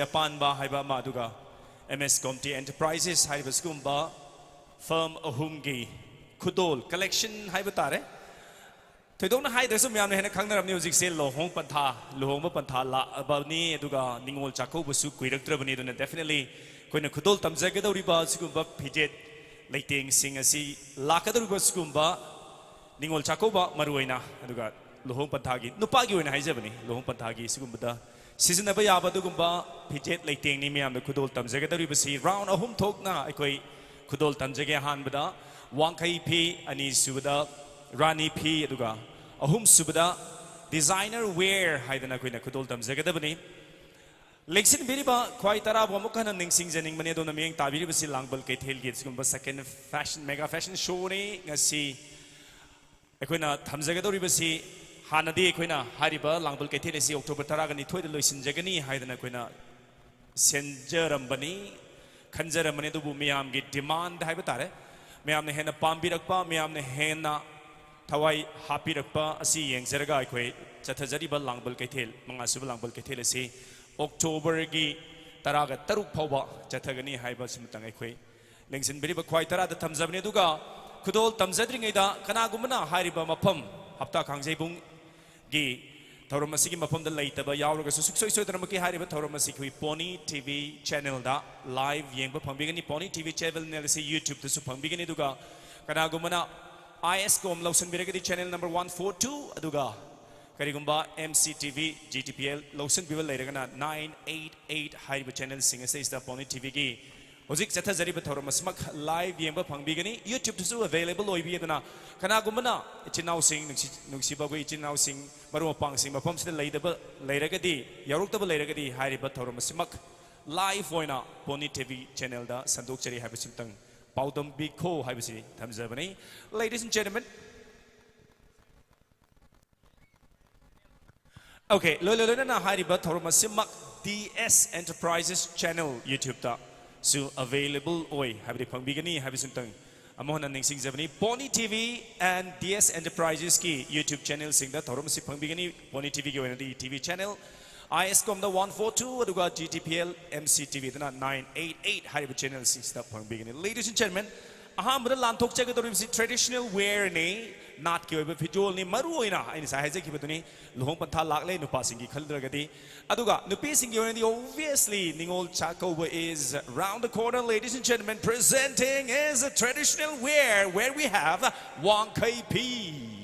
APANBA haiba maduga MS GOMTI Enterprises haiba skumba firm ahumgi khudol collection haiba tare thoidongna haidresu myamne hena khangnaram music se lohong pantha la abani aduga ningol chakho busu kuiraktrabani duna definitely koina khudol tamjagadoriba skumba phijet leiteng sing asi lakadoriba skumba ningol chakho ba maruina aduga lohong pantha gi nupa gi oina haijabani lohong pantha gi skumba Season Yabadugumba, Pijet Lighting Nimiam, the Kudol Tamzagari, round a home talk na, Equi Kudol Tamzaga Hanbada, Wankai P, Ani Subada, Rani P, Duga, a home Subada, designer wear, Haidana Quina Kudol Tamzagadabani. Lexin Biriba, quite Arab, Wamukan and Ningsings and Ingmanado Naming Tabi, LANGBAL KEITHEL gets second fashion, mega fashion show, Nasi Equina Tamzagadori. Hanadi Quina, Hariba, LANGBAL KEITHEL, October Taragani, Toy the Lucian Jagani, Haidana Quina, Senjerambani, Kanjaramani, the Bumiam get demand Hibatare, Miam the Hena Pambirakpa, Miam the Hena Tawai Hapirakpa, a sea and Zeraga, Chatazariba, LANGBAL KEITHEL, Mangasuba LANGBAL KEITHEL, October Gi, Taraga, Tarukpova, Chatagani, Hiba Simutangakwe, Links in Biriba Quaitara, the Tamzabni Duga, Kudol Tamzadringeda, Kanagumana, Hariba Mapum, HAPTA KANGJEIBUNG. Tauramasi mapom the later by Yaga Suksoi Dramaki Hariba Tauramasi Pony TV channel da live Yangba Pambigani Pony TV channel Nelsi YouTube the Supambigani Duga Kanagumana ISCOM Lawson Biragadi channel number 142 Aduga Karigumba MCTV GTPL Lawson Bival later 988 Hariba channel singer says the Pony TV Ozik Zeta Zariba Tauramasmak live Yangba Pambigani YouTube to available Oibiana Kanagumana it's now sing Nuxiba it's now sing Maru Pang sing Mapom still later Yarukta later Hariba Tauromasimak live Voina Pony TV channel da Sandukchari Habitang Powdum Biko Habisi Tamzabani. Ladies and gentlemen. Okay, Lolona Hariba Tauromasimak DS Enterprises channel YouTube da. So available oi have the Pambigani Habisantang Amon and Ningsing Zevani Bonny TV and DS Enterprises ki YouTube channel sing that Toromasi Pambigani Bonny TV TV channel ISCOM the 142 Aduga GTPL MCTV the 988 Hariba channel sing that Pambigani. Ladies and gentlemen, Ahamra Lantok Chagadorim traditional wear ne not give a pidol ni Maruina and Sahazaki Batuni, Luhong Pantalakle, no passing Kaldragadi. Aduga, no pacing you obviously Ningol Chaco is round the corner, ladies and gentlemen, presenting is a traditional wear where we have Wankai P.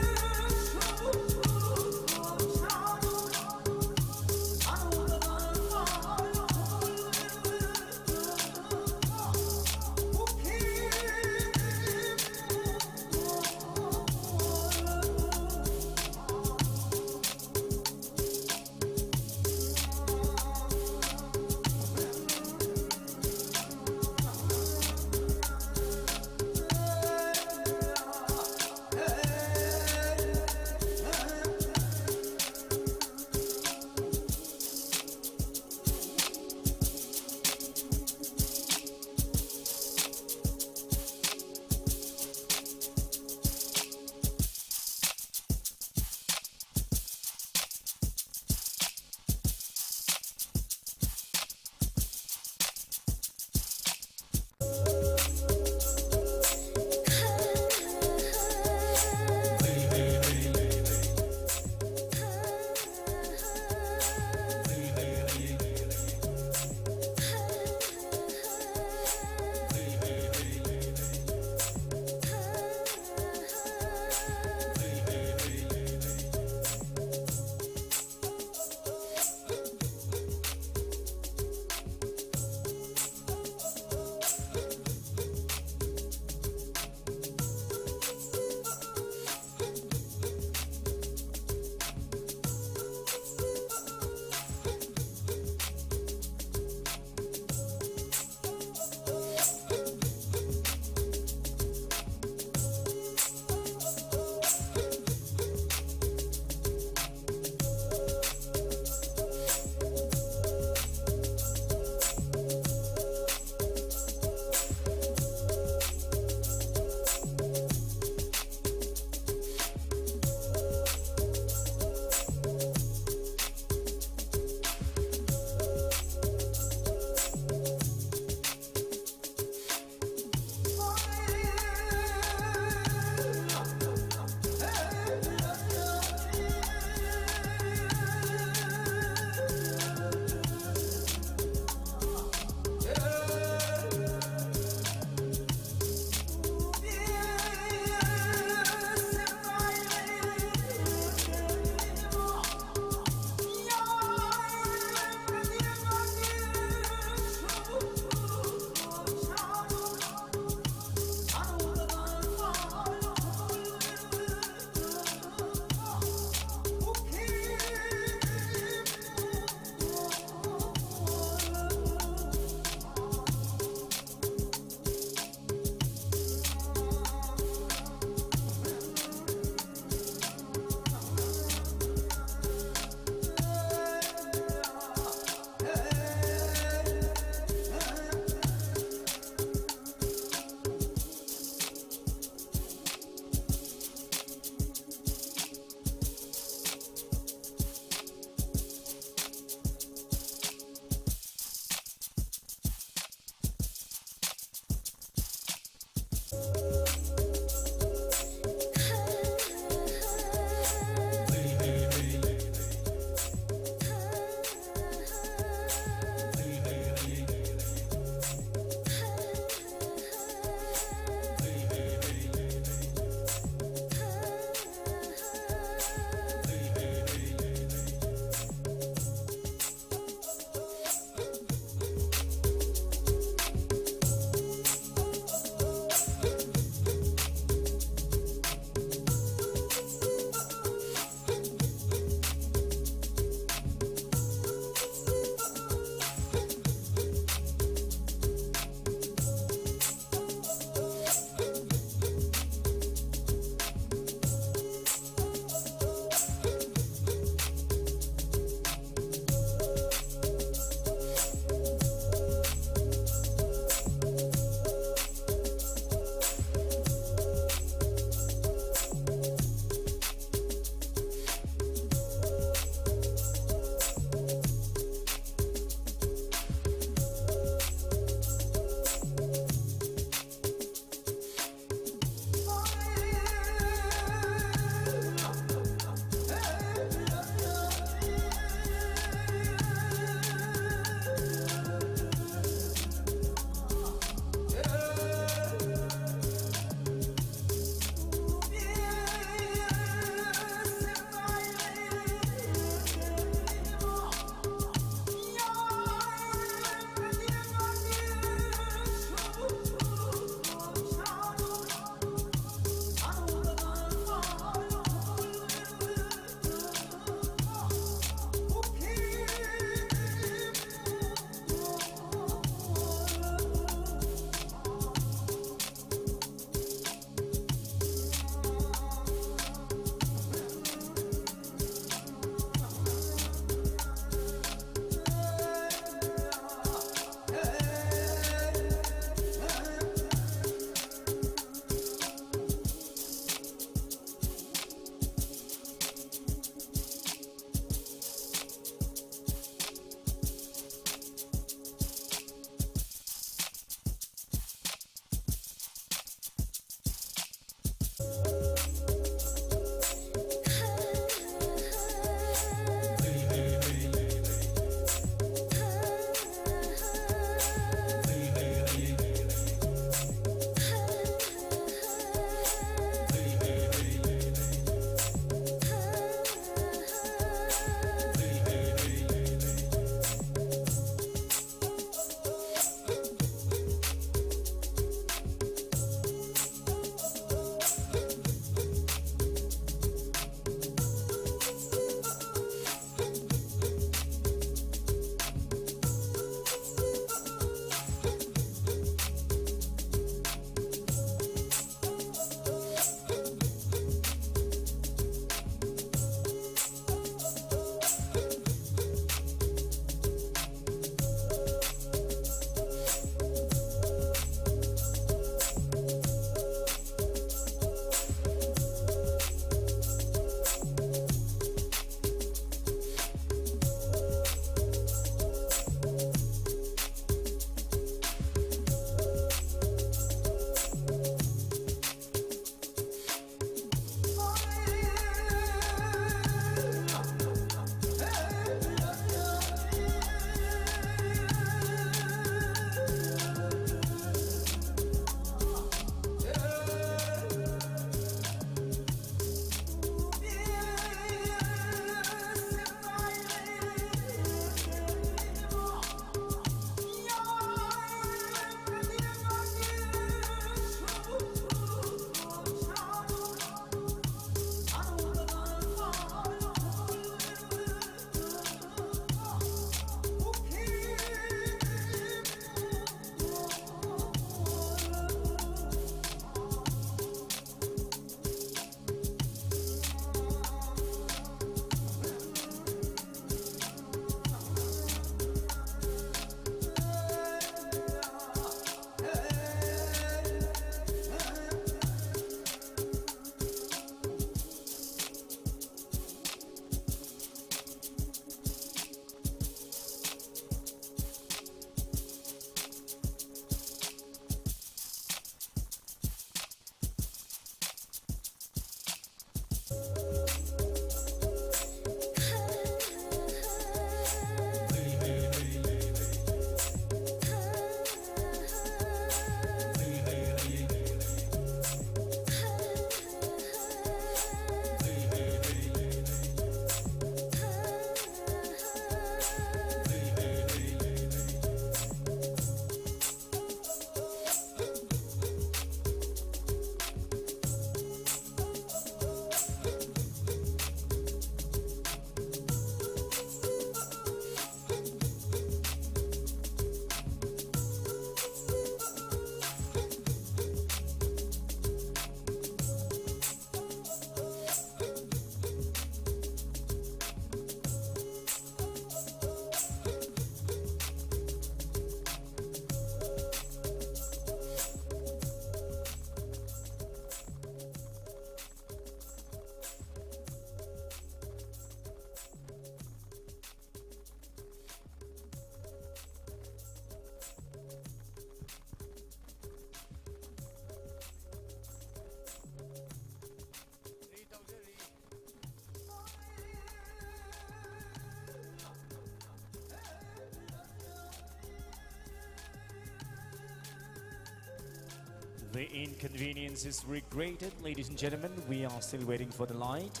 The inconvenience is regretted, ladies and gentlemen. We are still waiting for the light.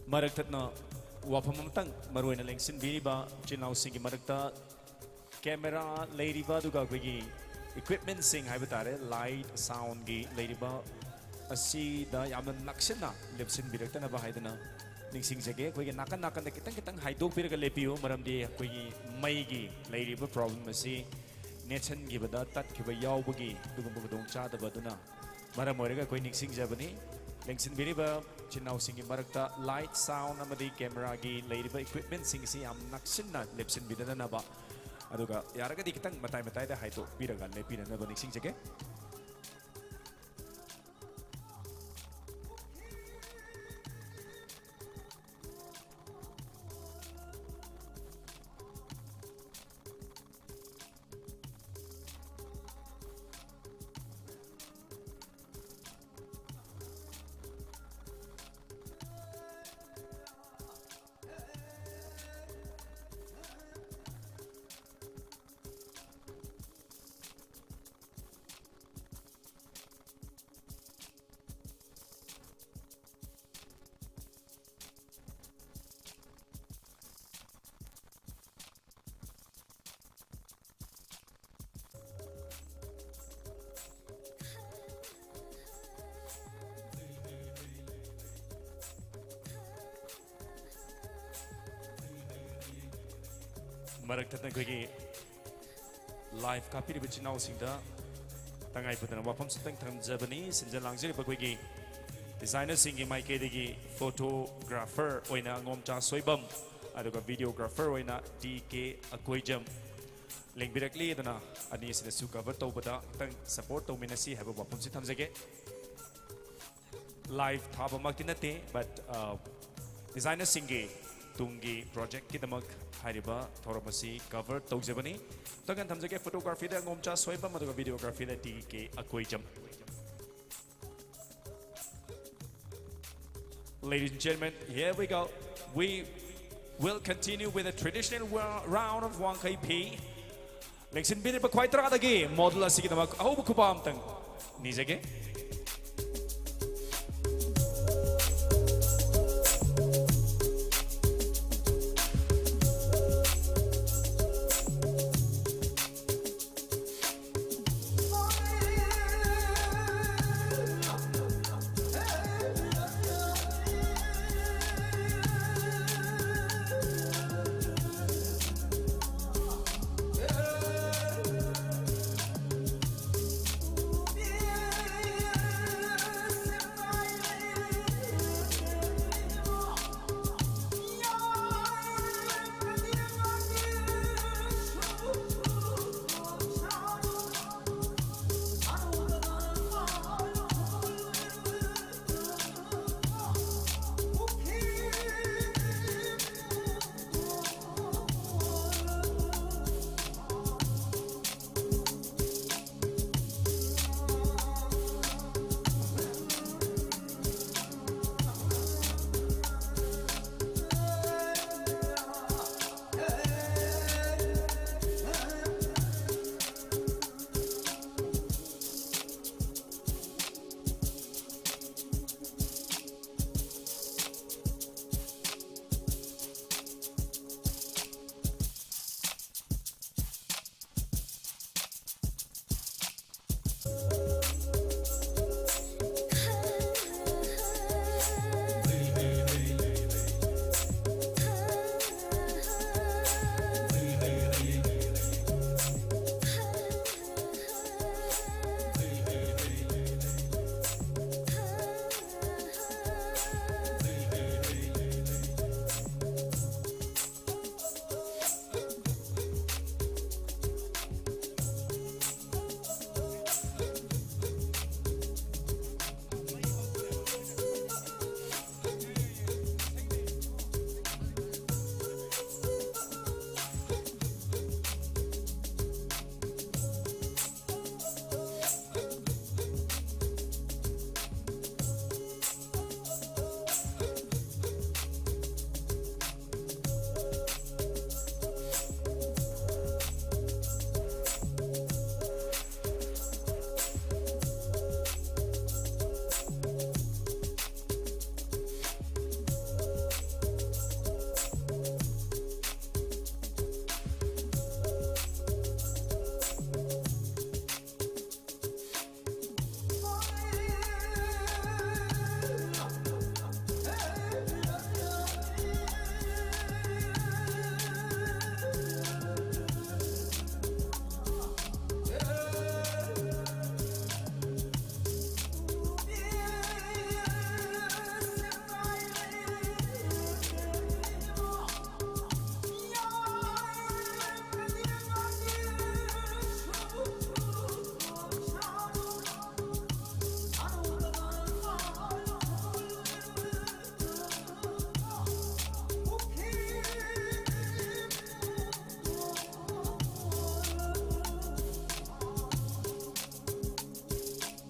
Maragtatna wapamamtang maruina lengsin biniba chinaw singi maragta camera ladiba duga kwegi equipment sing haibatare light sound gi ladiba asi da yamna naksina lepsin birakta na bahaidana ningsing jage kwegi nakan nakan da kitang kitang haidok piraga lepiyo maramdi kwegi mai gi ladiba problem asi netchen gi bada tat ki ba yawbagi dugum budong cha da baduna maram oiraga koi ningsing jabani lengsin biniba chinaw singi marakta light sound amadi camera gi ladiba equipment sing si am naksinna lepsin bidana na ba aduga yaragadi kitang matai matai da haito piraga lepina na ba ningsing jage Maragtatna kwegi live kapiri bicinaw singda tangai putana wapam sutang thamjabani sinja langjari ba kwegi designer singi maike degi photographer oina ngomcha soibam aduga videographer oina DK akoijam lengbirakli dana ani sina su cover tawbada tang support tawminasi haba wapam si thamjage live thaba maktinate but designer singi tungi project kidamak hariba thoramasi cover tawjabani tagan thamjage photography da ngomcha soiba maduga videography da DK akoijam. Ladies and gentlemen, here we go. We will continue with the traditional round of 1KP. Lengsin bini pa kwai tra dagi model asigi damak ahu kubam tang nijage.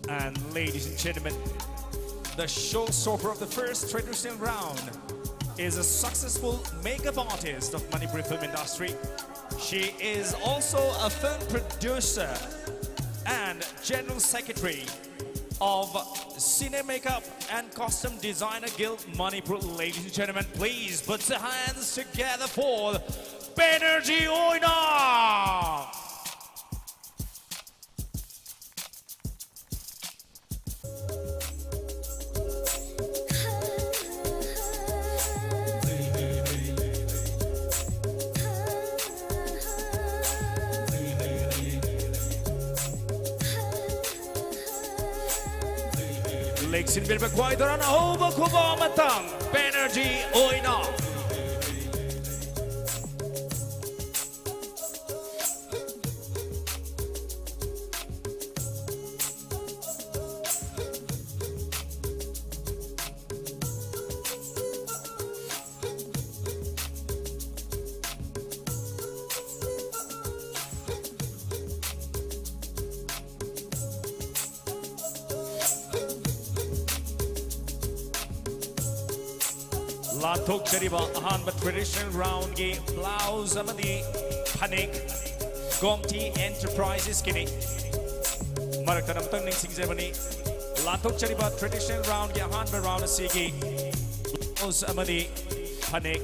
And ladies and gentlemen, the showstopper of the first traditional round is a successful makeup artist of Manipuri film industry. She is also a film producer and general secretary of Cine Makeup and Costume Designer Guild Manipur. Ladies and gentlemen, please put your hands together for Banerjee Oina. Leksin bir bekwaydaran ahoba kuba matang Banerjee Oina. Lathok Chariba Ahanba traditional round gi blouse amadi panik Gomti Enterprises kini Marakta namtang ning singjebani Lathok Chariba traditional round gi Ahanba round asigi blouse amadi panik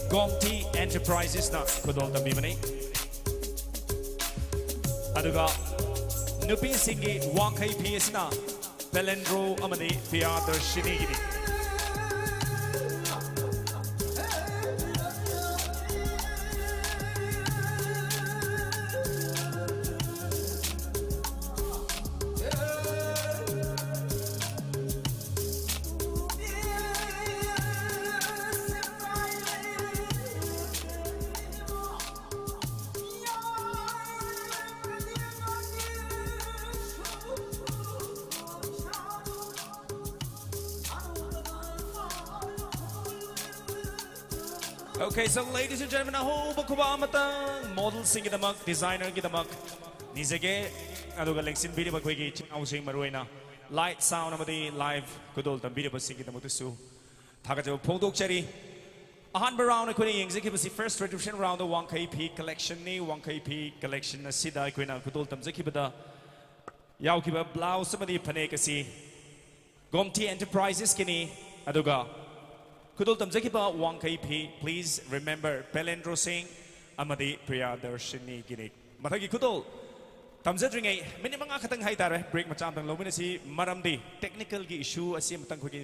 Gomti Enterprises na kudol tambibani aduga nupi singi wangkai PS na Pelendro amadi Theater Shinigini. Okay, so ladies and gentlemen, aho bakuba matang model sing gidamak, designer gidamak, nizege aduga lengsin bidi bakwai gi chinaw sing maruina light sound amadi live kudol tam bidi basing gidamak tusu thaga jo phongdok chari ahan round akoi yengje ki basi first tradition round the 1KP collection ni 1KP collection na sida akoi na kudol tam jeki bada yaw ki ba blouse amadi phane kasi Gomti Enterprises kini aduga Kudol tamjakiba 1KP, please remember Pelendro Singh amadi Priya Darshini Ginik. Matagi kudol tamjadringai mini mga katang haitare break macam tang lomina si maramdi technical gi issue asi matang khoi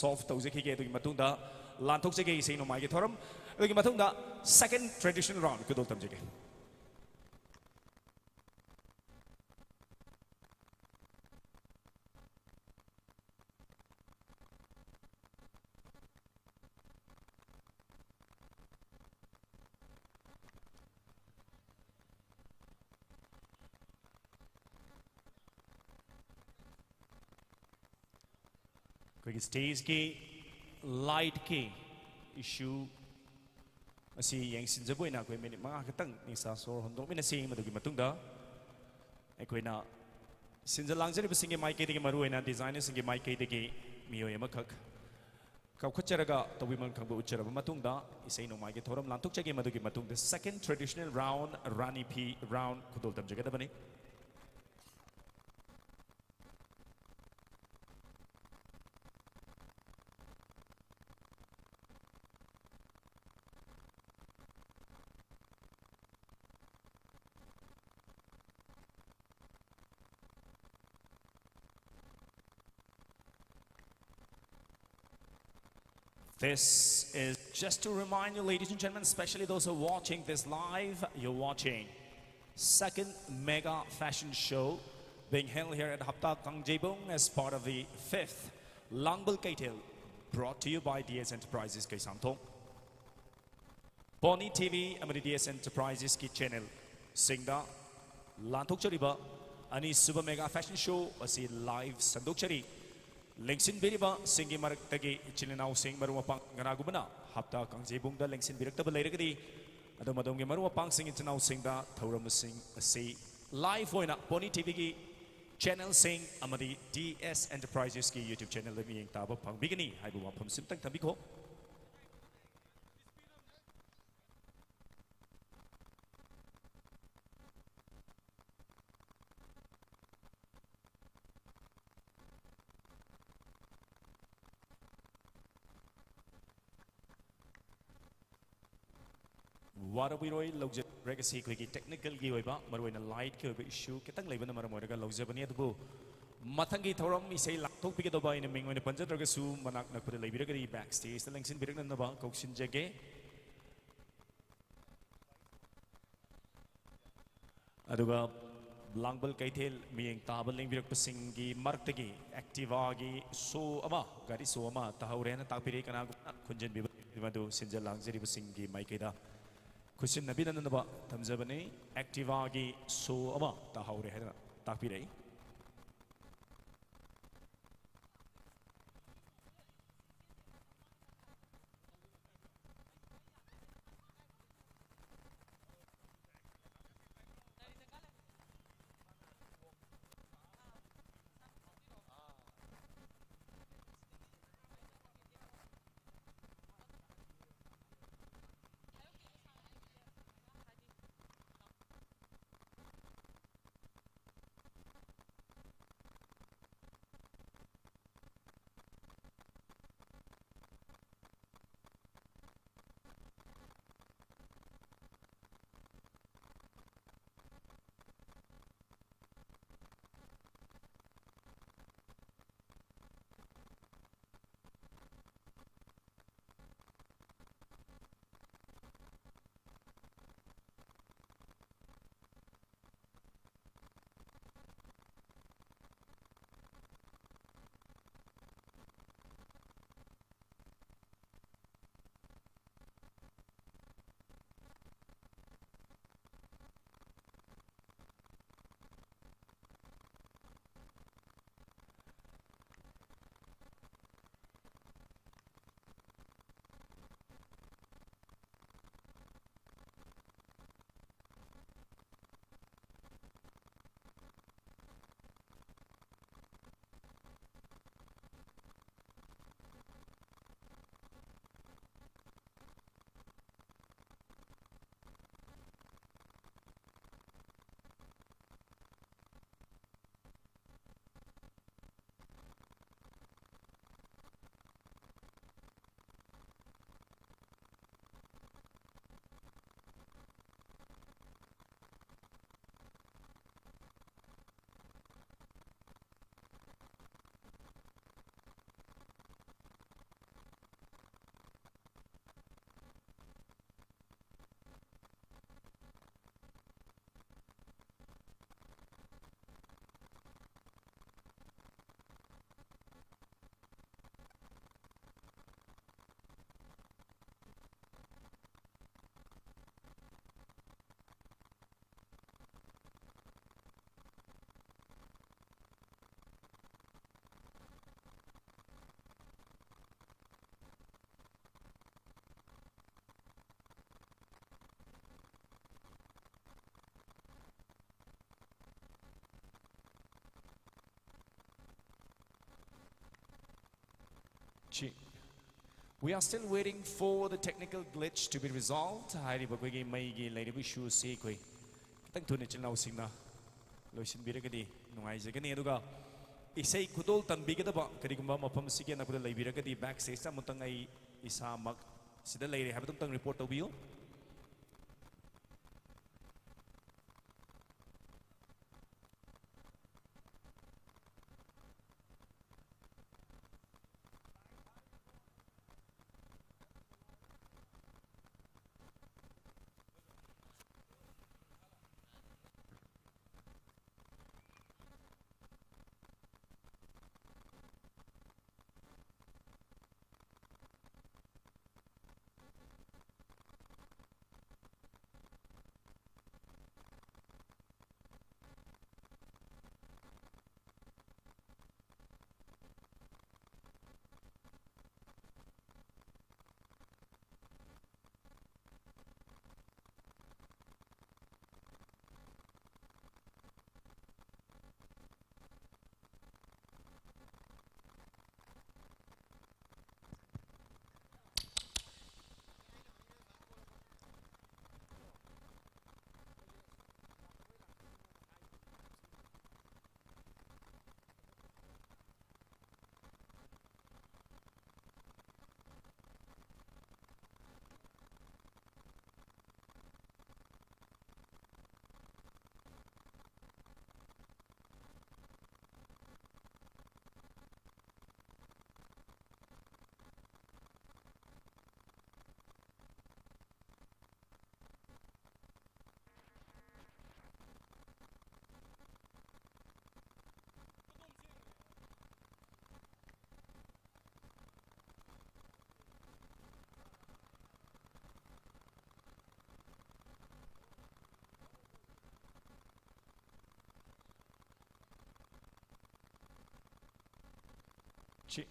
solve tawjaki ge du matungda lantok jage sei no mai ge thoram du matungda second traditional round kudol tamjage. Quick stage ki light ki issue asi yang sinjaboy na koi minute mga katang ni sa sor hondok minasi madugi matungda ay koi na sinjalang jari basingi mai kay digi maruay na designer singi mai kay digi miyoy makak kau kacharaga tawi man kang buuchara matungda isay no mai kay thoram lantok chagi madugi matungda second traditional round Rani P round kudol tam jaga bani. This is just to remind you, ladies and gentlemen, especially those who are watching this live, you're watching second mega fashion show being held here at HAPTA KANGJEIBUNG as part of the 5th LANGBAL KEITHEL, brought to you by DS Enterprises KEISHAMTHONG. BONNY TV amadi DS Enterprises ki channel singda lantok chariba ani super mega fashion show asi live sandok chari. Lengsin biriba singi marak tagi chilinaw sing marumapang ganagumana HAPTA KANGJEIBUNG da lengsin birak ta balay ragadi ado madongi marumapang sing itinaw sing da thauram sing asi live hoina BONNY TV ki channel sing amadi DS Enterprises ki YouTube channel da miyeng taba pangbigani haibu wafam simtang tambiko. Warawiroi logja regasi ko ki technical gi oiba maroina light ki oiba issue kitang leibana maram oiraga logjabani adubu mathangi thoram isei lakthok pi doba ina ming oina panjadraga su manak nakpura leibiragari backstage ta lengsin biragna ba koksin jage aduga langbal kaithel miyeng tabal lengbirak pasingi marktagi activa gi so ama gari so ama tahaurena takpire kana khunjen bibadu sinjal langjari pasingi maikeda Kusin nabi na naba tamzabani activa gi so ama tahaure hai takpirai. We are still waiting for the technical glitch to be resolved. Hari bagogi mai gi lairi bu issue se koi kitang thune chinau singna loisin biragadi nungai jagani aduga isai khudol tambigada ba karigumba mafam sige na pura laibiragadi backstage ta mutangai isa mak sida lairi habatum tang report tobiyo. Check.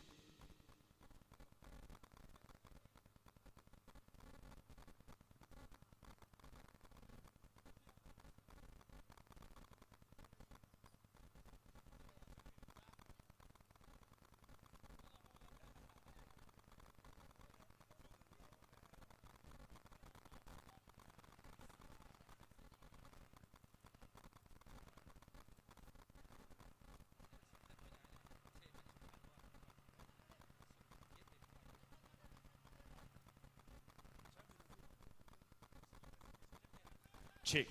Check.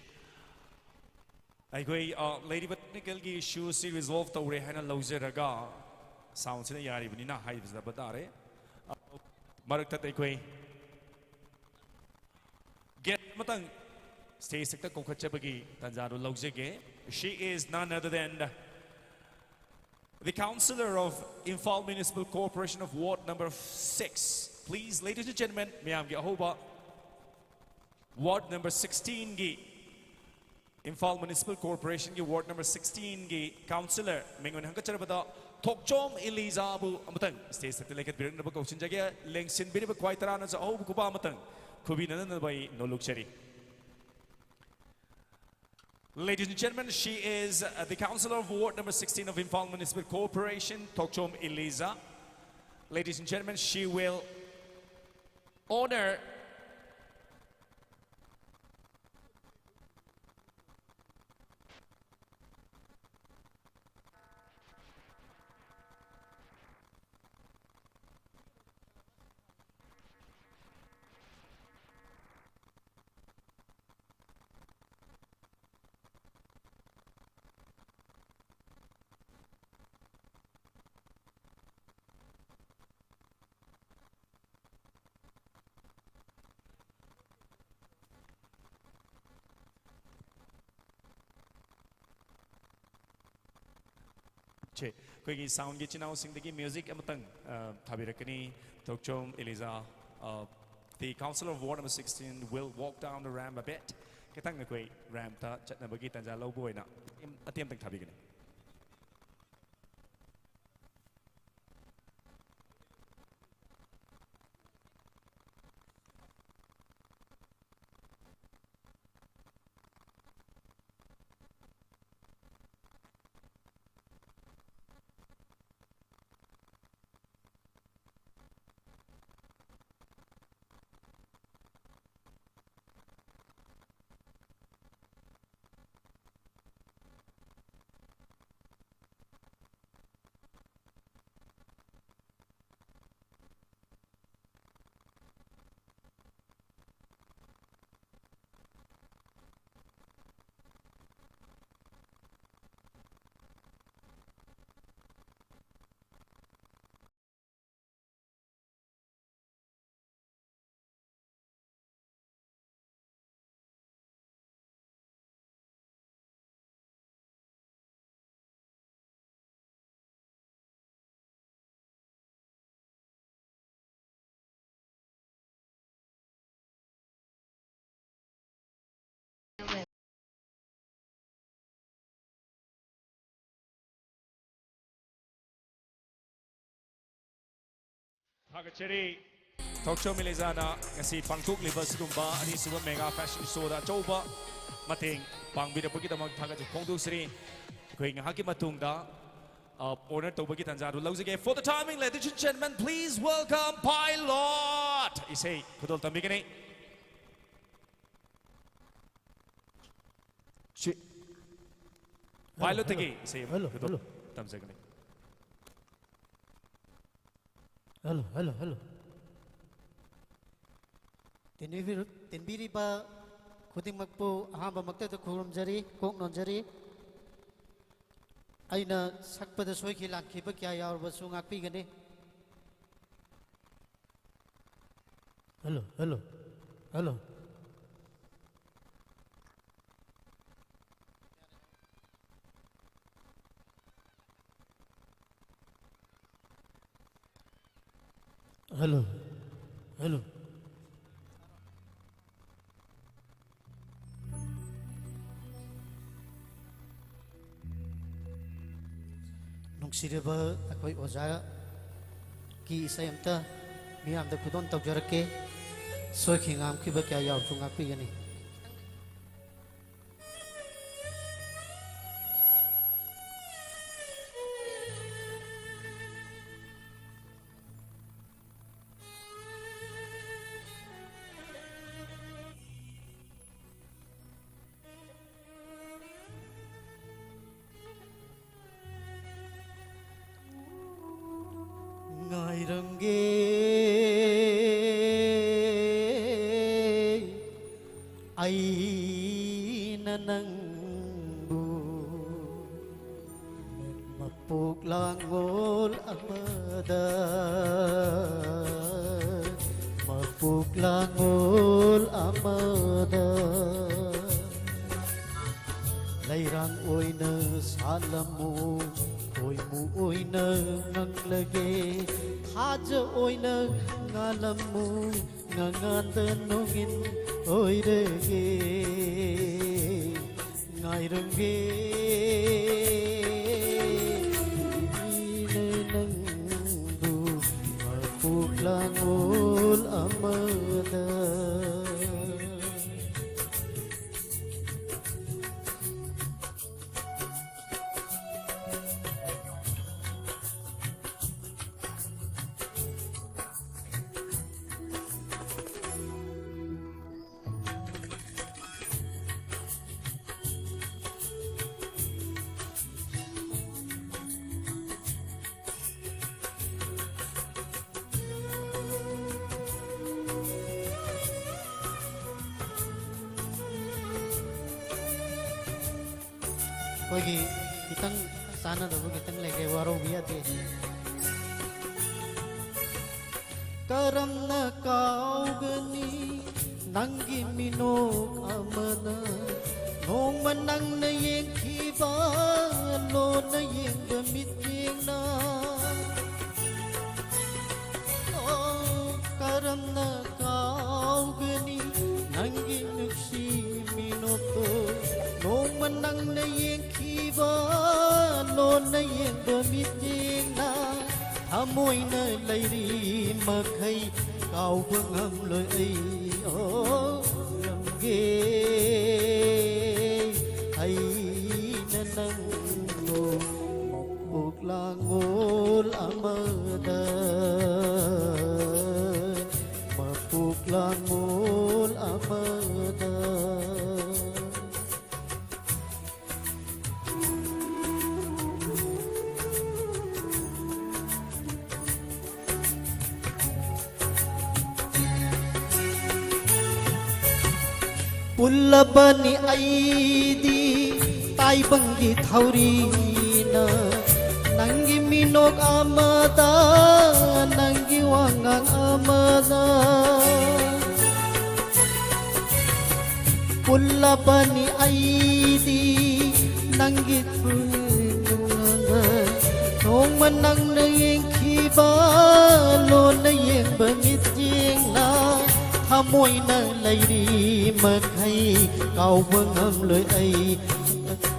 ꯑꯩꯈꯣꯏ ꯂꯩꯔꯤꯕ ꯇꯦꯛꯅꯤꯀꯦꯜꯒꯤ ꯏꯁꯨꯁꯤ ꯔꯤꯖꯣꯜꯚ ꯇꯧꯔꯦ ꯍꯥꯏꯅ ꯂꯧꯖꯔꯒ ꯁꯥꯎꯟꯁꯤꯅ ꯌꯥꯔꯤꯕꯅꯤꯅ ꯍꯥꯏꯖꯕ ꯇꯥꯔꯦ ꯃꯔꯛꯇ ꯑꯩꯈꯣꯏ get ꯑꯃꯇꯪ ꯁ꯭ꯇꯦꯖꯇ ꯀꯧꯈꯠꯆꯕꯒꯤ ꯇꯥꯟꯖꯥꯗꯨ ꯂꯧꯖꯒꯦ. She is none other than the Councillor of Imphal Municipal Corporation of Ward number 6. Please, ladies and gentlemen, ꯃꯌꯥꯝꯒꯤ ꯑꯍꯧꯕ Ward number 16 gi Imphal Municipal Corporation gi Ward number 16 gi Councillor Mengon Hankacharabada Thokchom Eliza bu amatang stage sa tilekat birang na bagawsin jagya lengsin bini ba kwaitara na sa ahubu kuba amatang kubina na bay nolukchari. Ladies and gentlemen, she is the Councillor of Ward number 16 of Imphal Municipal Corporation, Thokchom Eliza. Ladies and gentlemen, she will honor Koigi sound gi chinaw singdagi music amatang thabirakani Thokchom Eliza. The Councillor of Ward number 16 will walk down the ramp a bit. Kitang na koi ramp ta chatna bagi tanja low boy na atiyam tang thabigani. Hagacheri Thokchom Eliza na ngasi pangtuk liba sigumba ani suba mega fashion show da chauba mateng pangbira pagi damag thagach phongdu sri koi ngahaki matungda honor tobagi tanjaru laujage. For the timing, ladies and gentlemen, please welcome Pilot. Isay kudol tambigani. Pilot tagi isay kudol tamsagani. Hello. Tinbiri ba kuding magpo ahamba magtata kurumjari kok nonjari aina sakpada soiki lakhi ba kya yaur ba sung akpi gane. Hello. Nungsireba akoy oza ki isayamta miyam da kudon tawjarake soy khingam khiba kya yaw chunga pigani ngai rangge ai nanangbu mapuk langol amada mapuk langol amada lairang oina salamu oi mu oina ngang lage haj oina ngalamu nganganda nongin oi rege ngai rangge ine nangbu mapuk langol amada Kogi kitang sana daw kitang lege waro biya te karam na kaugani nangi minok amana nong manang na yeng kiba lo na yeng gamit yeng na karam na kaugani nangi nuksi minoto nong manang na yeng kiba lo na yeng gamit yeng na amoy na lairi makai kau bangam loi ai ramge ai nanang mo mapuk langol amada mapuk langol amada Pullabani aidi tai bangi thaurina nangi minok amada nangi wangang amada Pullabani aidi nangi thurina nong manang na yeng khiba lo na yeng bangit yeng na amoy na lairi makai kau bangam loi ai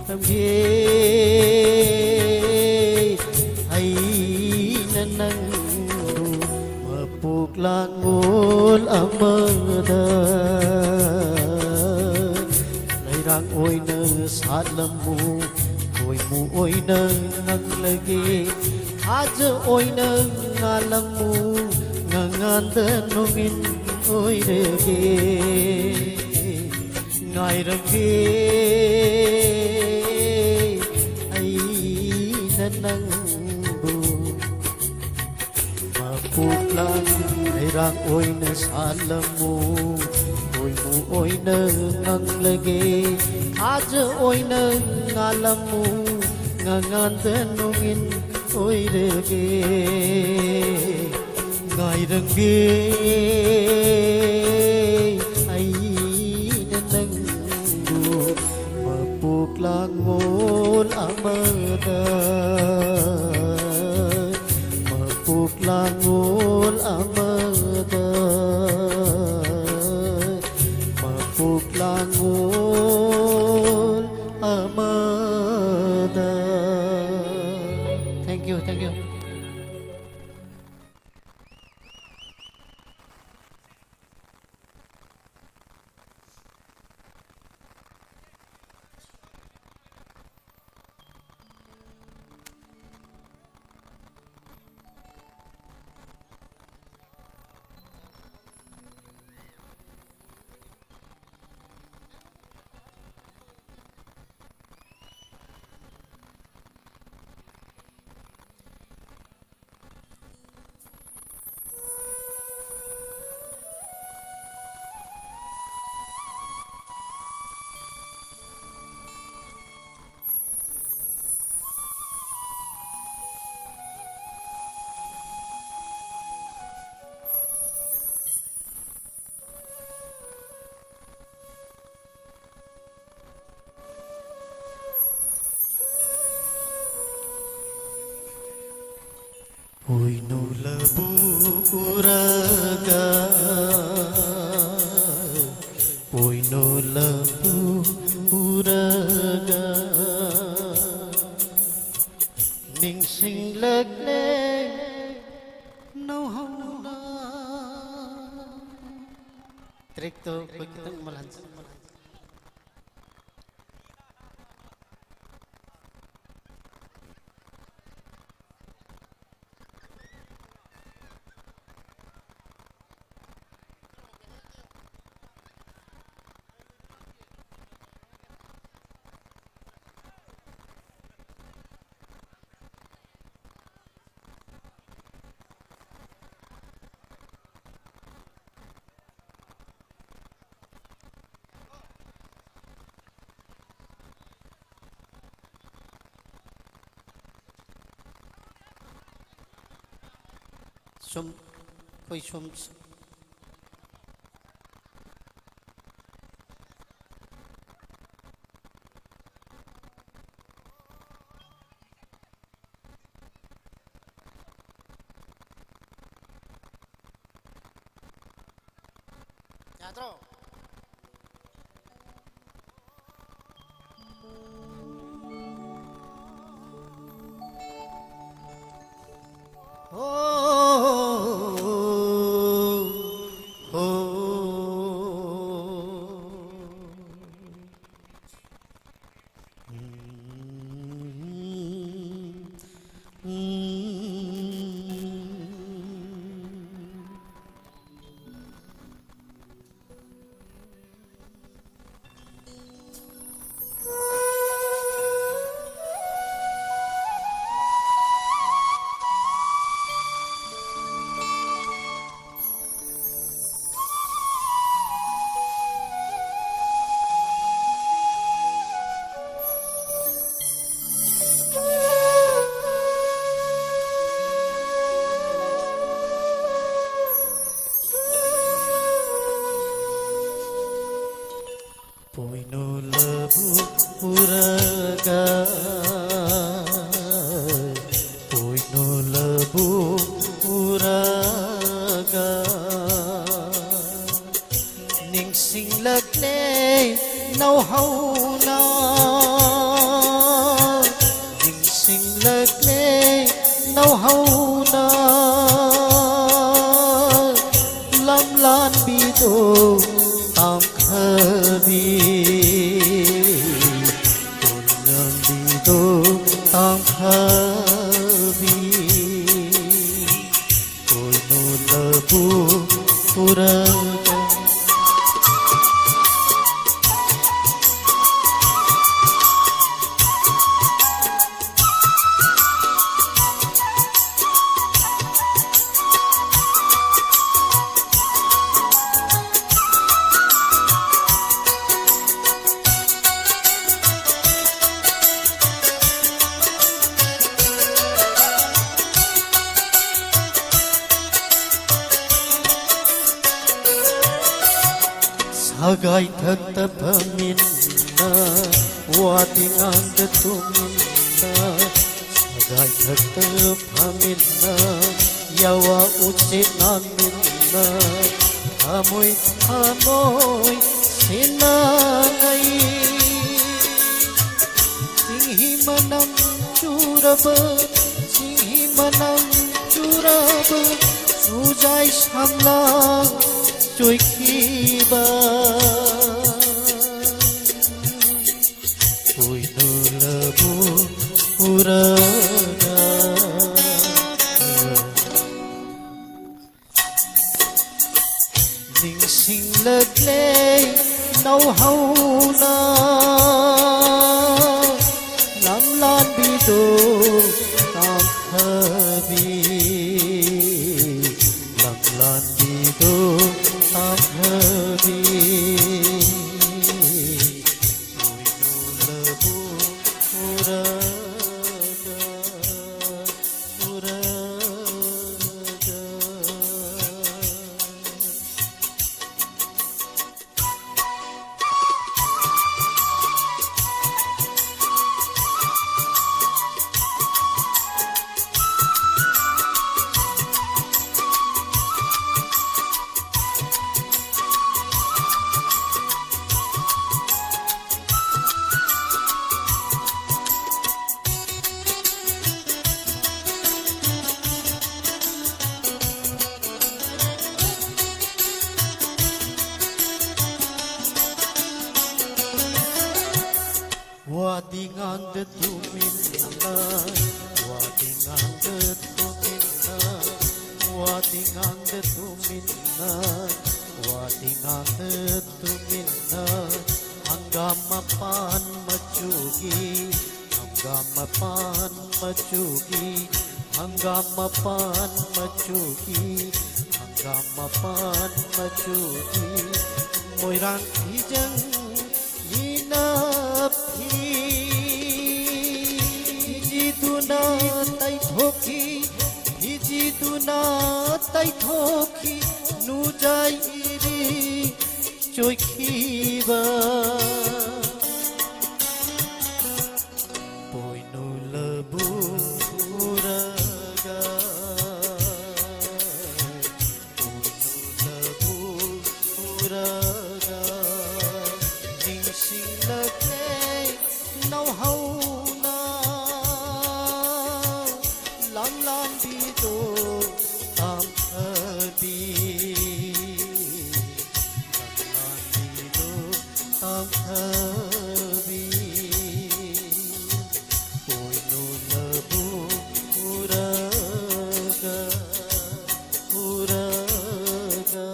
tamge ai nanang mapuk langol amada lairang oi na salamu oi mu oi na nang lage haj oi na ngalamu nganganda nongin oi rege ngai rangge ai nanang bu mapuk lang lairang oi na salamu oi mu oi na ngang lage haj oi na ngalamu nganganda nongin oi rege ngai rangge ai nanang bu mapuk langol amada mapuk langol amada mapuk langol amada. Thank you. Uino labu uraga Uino labu uraga Ning sing lagne no hauna Trik to pagkitang malansa Sum koi sum Teatro Poino labu uraga Poino labu uraga Ning sing lagne nau hauna Ning sing lagne nau hauna Lam lan bido tam khabi Kunang bido tam khabi Poino labu uraga Sagai tetap minna Wating anda tuminna Sagai tetap minna Yawa ucit minna Amoy amoy sinangay Singhi manam curaba Singhi manam curaba Sujai samlang Joy kiba Poino labu uraga Ning sing lagne nau hauna Lam lan bido tam khabi Lam lan bido tam khabi Poino labu uraga uraga de tuminay Wadingang de tuminay Wadingang de tuminay Wadingang de tuminay Hanggang mapan machugi Hanggang mapan machugi Hanggang mapan machugi Hanggang mapan machugi Moirang hijang hinaphi Hijituna tay thoki Hijituna tay thoki Nujay iri choy khiba Poi nu labu uraga Poi nu labu uraga Ning sing lagay nau hau na Lam lam dito am hadi Ang habi Poy no labu uraga uraga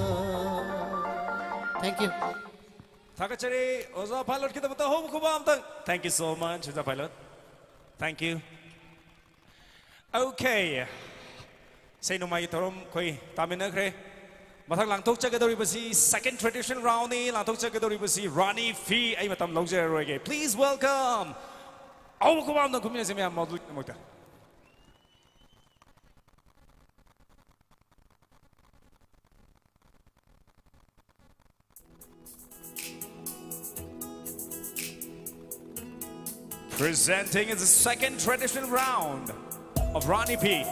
Thank you. Takachari, Oza Pilot kita betul home kubam tang. Thank you so much, Oza Pilot. Thank you. Okay. Say no mai torom koi tamin na kre. Mathang lang tok chagadori basi second traditional round ni lang tok chagadori basi Ronnie Fee ay matam longjer roge. Please welcome. Aw kubam na kumina semya modul mota. Presenting is the second traditional round of Ronnie P.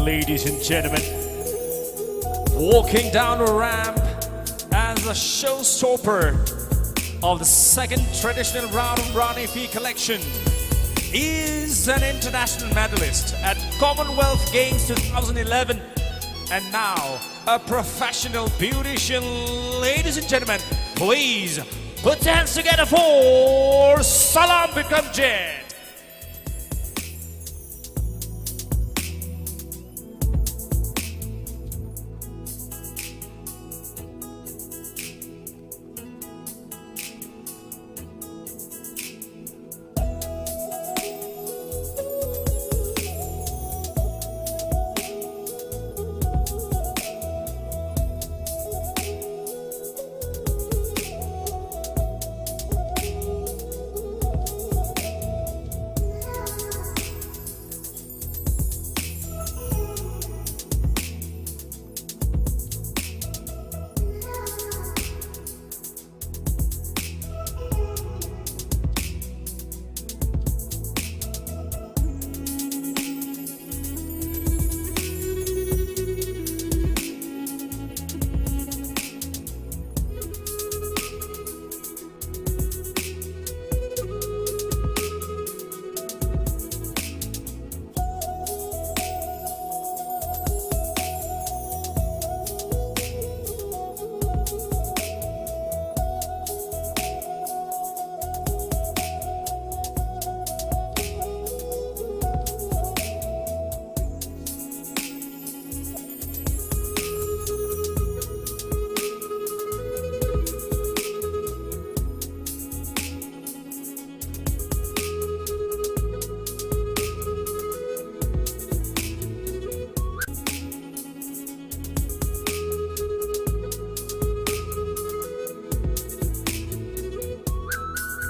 ladies and gentlemen. Walking down the ramp as a showstopper of the second traditional round of Rani Fee collection is an international medalist at Commonwealth Games 2011 and now a professional beautician. Ladies and gentlemen, please put your hands together for Salam Bikramjit.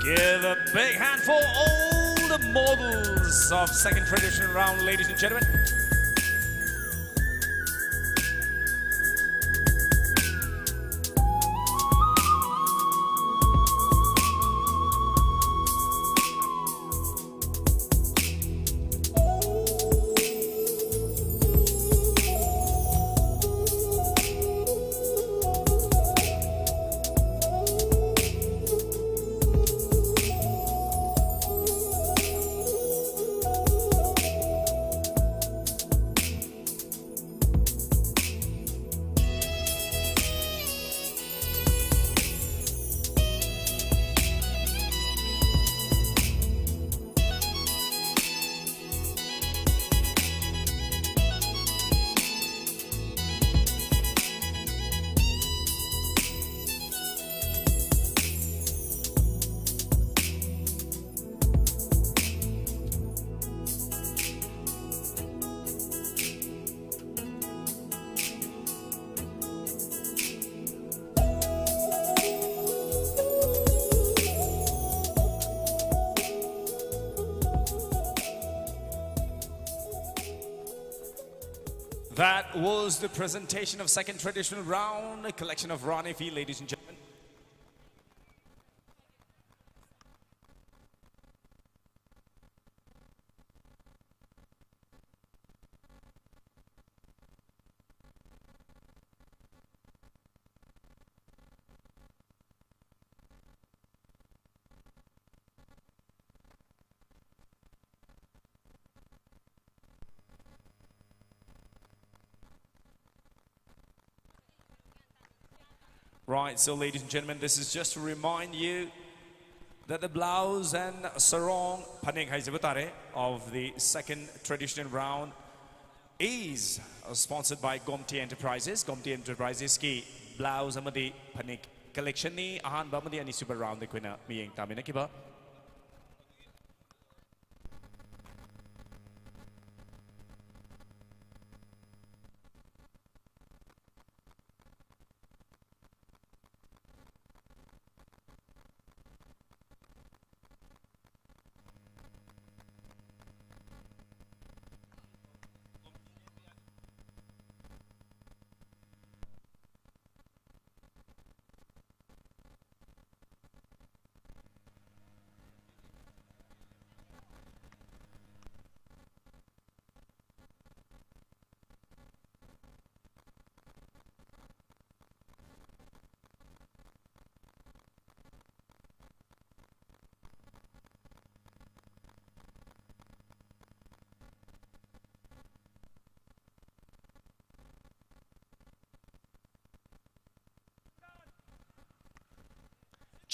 Give a big hand for all the models of second traditional round, ladies and gentlemen. That was the presentation of second traditional round, a collection of Rani Fee, ladies and gentlemen. Right, so ladies and gentlemen, this is just to remind you that the blouse and sarong panig haizabutare of the second traditional round is sponsored by GOMTI Enterprises. GOMTI Enterprises ki blouse amadi panig collection ni ahan ba amadi ani super round de kuina miyeng tamina kiba.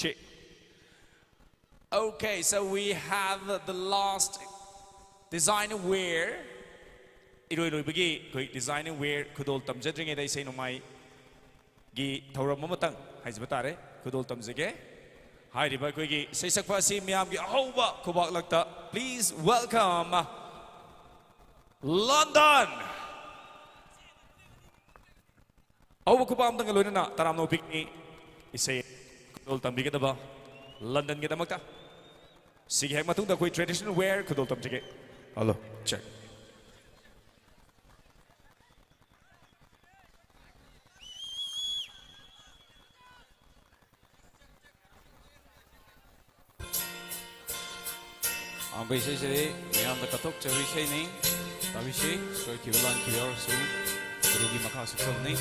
check. Okay, so we have the last designer wear. Iroi bagi koi designer wear kudol tamjadring edai say no mai gi thauram mamatang haizba tare kudol tamjage hai riba koi gi say sakpa si miam gi ahoba kubak lakta. Please welcome London. Ahoba kubam tang loina na taram no pikni isay kudol tambige daba London ge damakta sige hek matung da koi traditional wear kudol tamjage. Hello, check. Ang bisay sila, mayroon na katok sa bisay ni, tabi siya, so kiwalan kiyar so, turugi makasaksaw ni.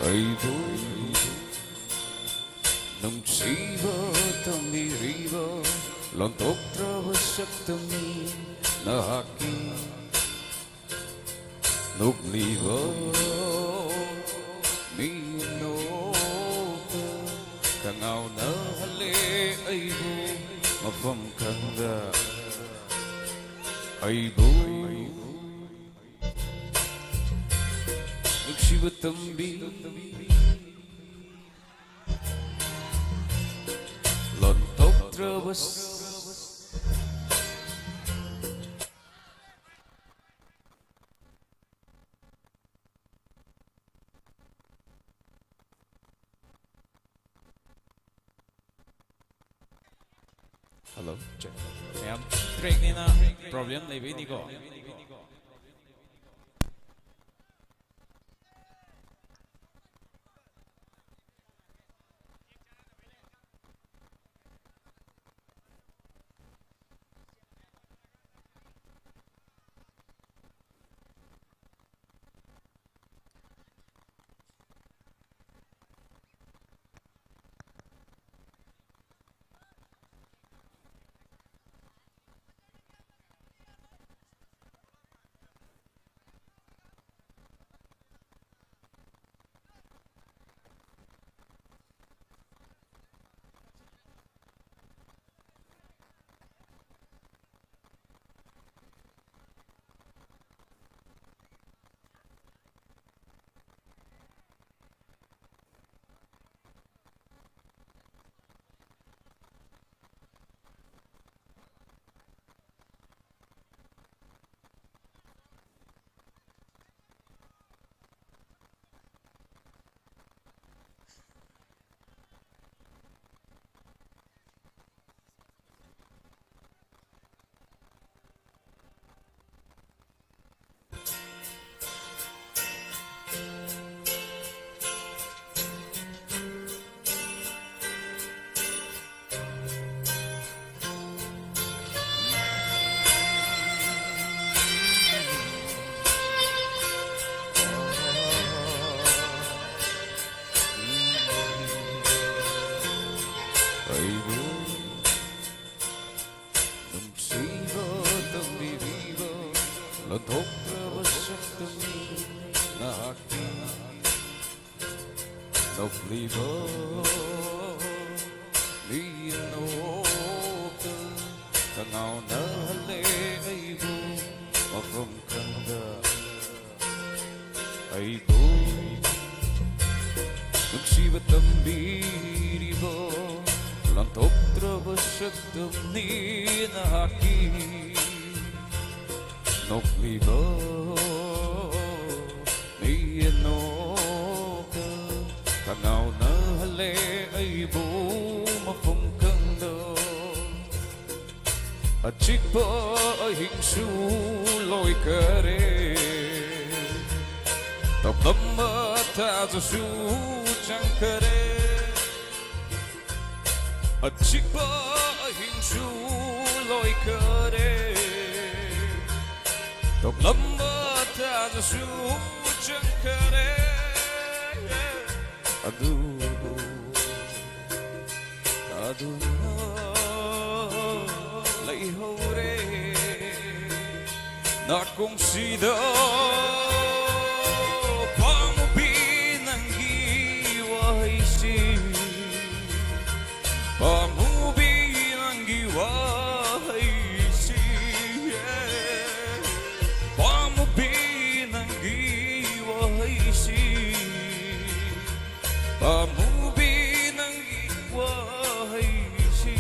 Ay boy, nung siba tamiriba, lantok trawasak tami. Nahaki nuglibo minota kangaw na hali aybo mapamkanda aybo nagsibatambi lantok trabas. Hello, check. Ma'am, track ni na problem na iba ni ko. leihore na kung sida pamubinanggiwahisi pamubinanggiwahisi pamubinanggiwahisi pamubinanggiwahisi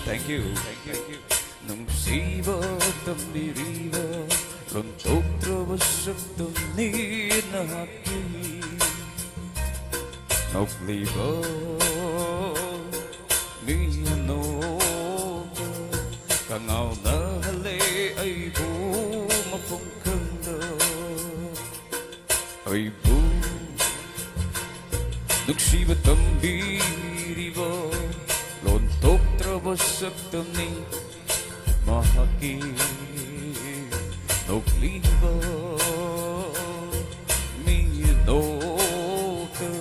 Thank you. Nung siba tambiriba Runtok trabasag tunid na haki Nagliba Miyanota Kangaw na hali ay bumapangkanda Ay nagsiba tambiriba Runtok trabasag tunid mahaki Nagliba Miyanota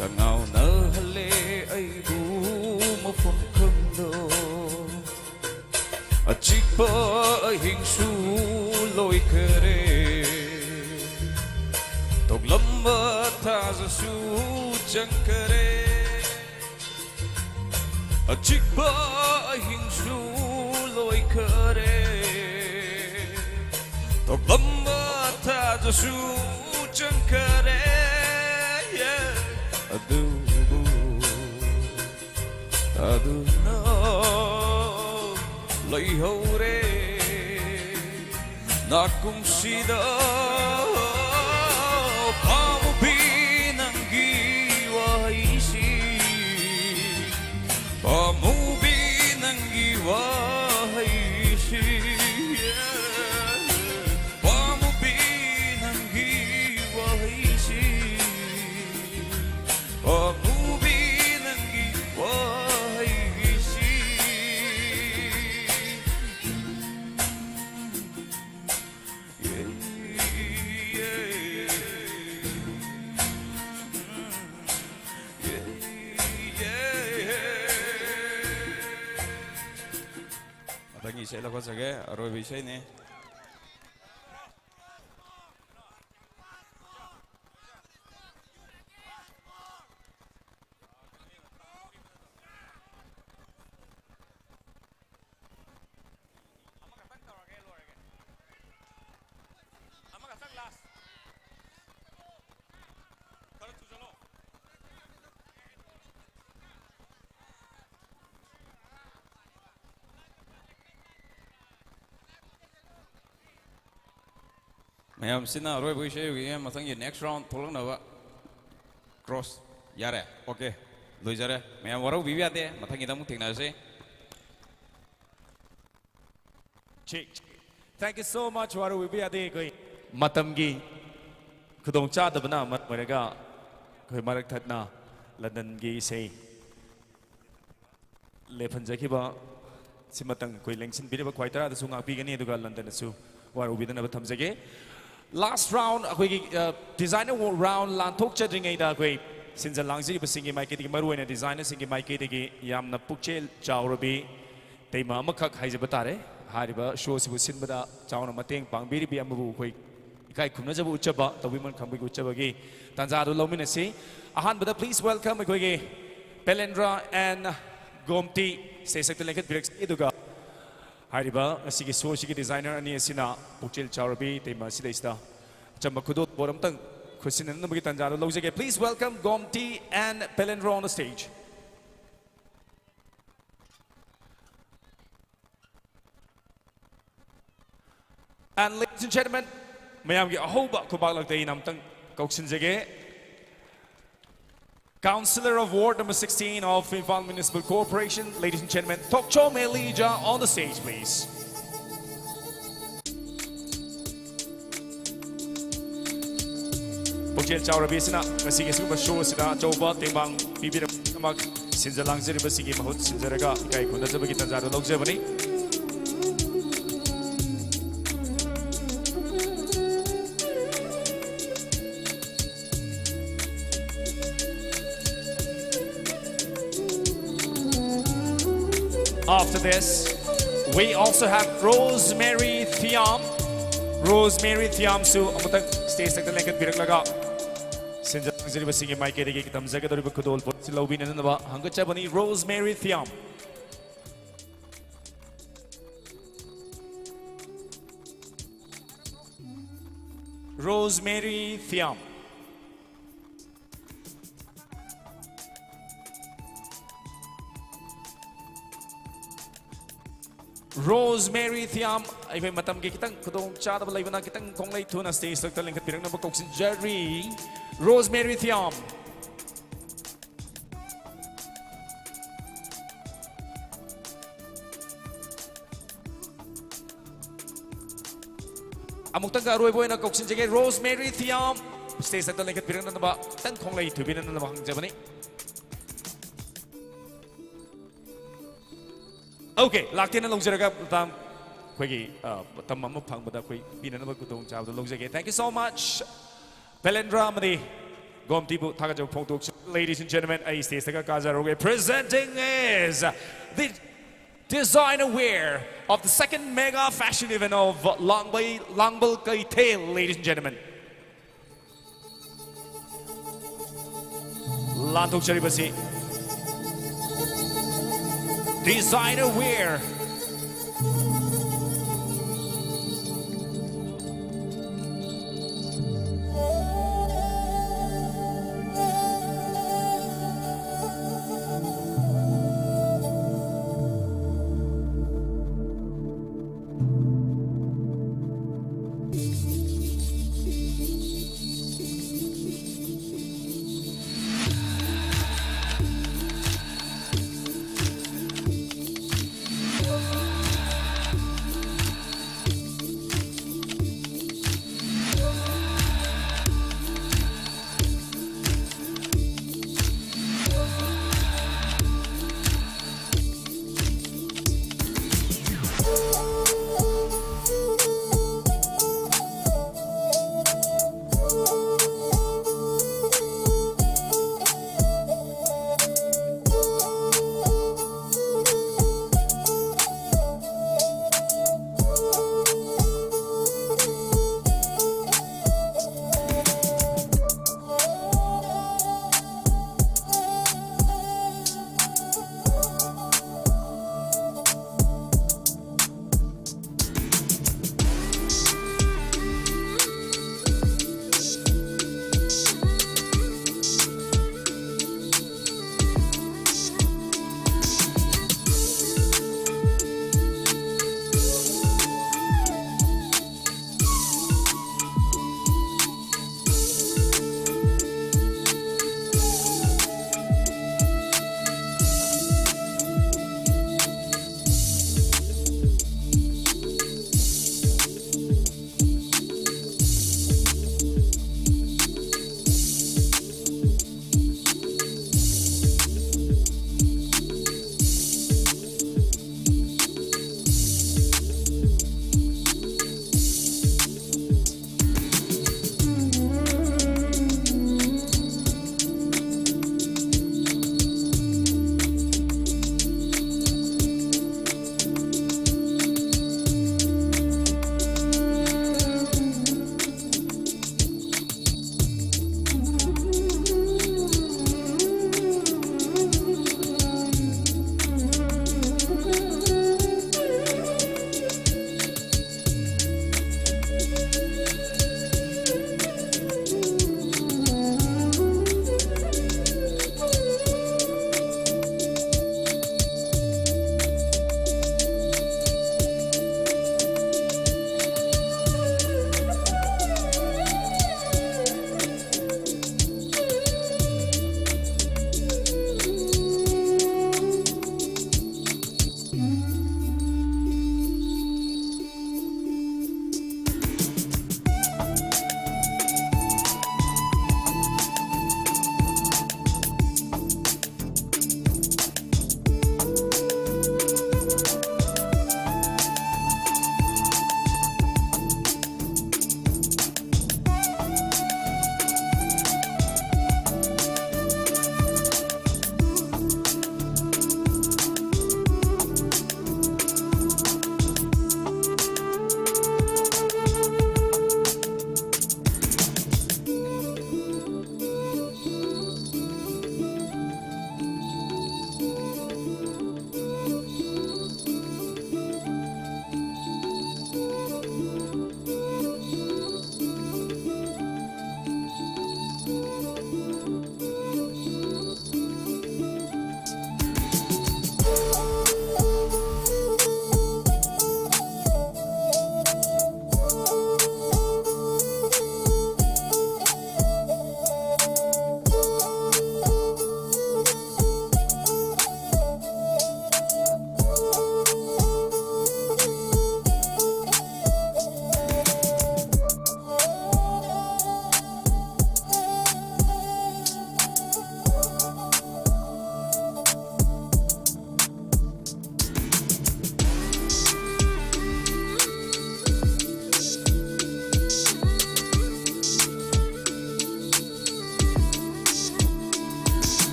Kangaw na hali ay bumapangkanda At sikpa ay hingsuloy kare Toglambat haza sudyang kare At sikpa ay hingsuloy kare Toglambat haza sudyang kare Adubo Aduna Layhaure Na kung sida Pamubinanggiwahisi Pamubinanggiwahisi Isai la khosage aroi isai ne. Mayam sina aroi isai wi matang next round tholang na cross yare okay loijare mayam warau bibi ate matang idam thengna se. Thank you so much, Waru Wibi Ade Koi. Matamgi Kudong Cha the Bana Mat Marega Koi Marak Tatna London Gi say Lepan Jakiba Simatang Koi Lengsin Bidaba Quaitara, the Sunga Pigani to London Su Waru Bidan of Tamzage. Last round, a designer round Lantok Chadring Ada Koi. Since the Langzi was singing my kitty Maru and a designer singing my kitty Yamna Puchel Chaurobi, Tema Makak Haizabatare. Hariba shows was sin bada town of Matang, Bangbiri Biamabu, Kai Kunazabu Chaba, the women come with Uchabagi, Tanzado Lominasi. Ahan, but please welcome Akwege, Pelendra and Gomti, say second like Eduga. Hariba, a Sigi Soshiki designer and Yasina, Puchil Charabi, Tema Sidesta, Chamakudo, Boramtang, Christian and Tanzado Lozage. Please welcome Gomti and Pelendra on the stage. And ladies and gentlemen, mayam gi ahoba ko baglak dei namtang kauksin jage Councillor of Ward number 16 of Imphal Municipal Corporation, ladies and gentlemen, Tokcho Melija on the stage, please. Pojel Chaurabi sina kasi suba show sina choba tembang bibir kamak sinzalang zeri basigi mahut sinzaraga kai kunda jabagi tanzaro logjabani. After this, we also have Rosemary Thiam. Rosemary Thiam su amutang stage tak lengket birak laga. Sinjang zeri basingi mic edegi kitam jaga dori bakudol pot silawin na ba hanggat chabani Rosemary Thiam. Rosemary Thiam. Rosemary Thiam, ay may matam kitang kudong chata balay na kitang konglay tuna stage tak taling kapirang na bakoksin Jerry. Rosemary Thiam. Amuk tangga aroy boy na koksin jage Rosemary Thiam. Stage tak taling kapirang na ba tang konglay tubinan na bakang jabani. Okay, laktin na longzeraga tam kwegi tamam pang bada koi pinan na kutong chawdo longzege. Thank you so much. Pelendra madi Gomti bu thagajo phongtok. Ladies and gentlemen, I stay taka kazaroge presenting is the designer wear of the second mega fashion event of LANGBAL KEITHEL, ladies and gentlemen. Lantok charibasi. Designer wear.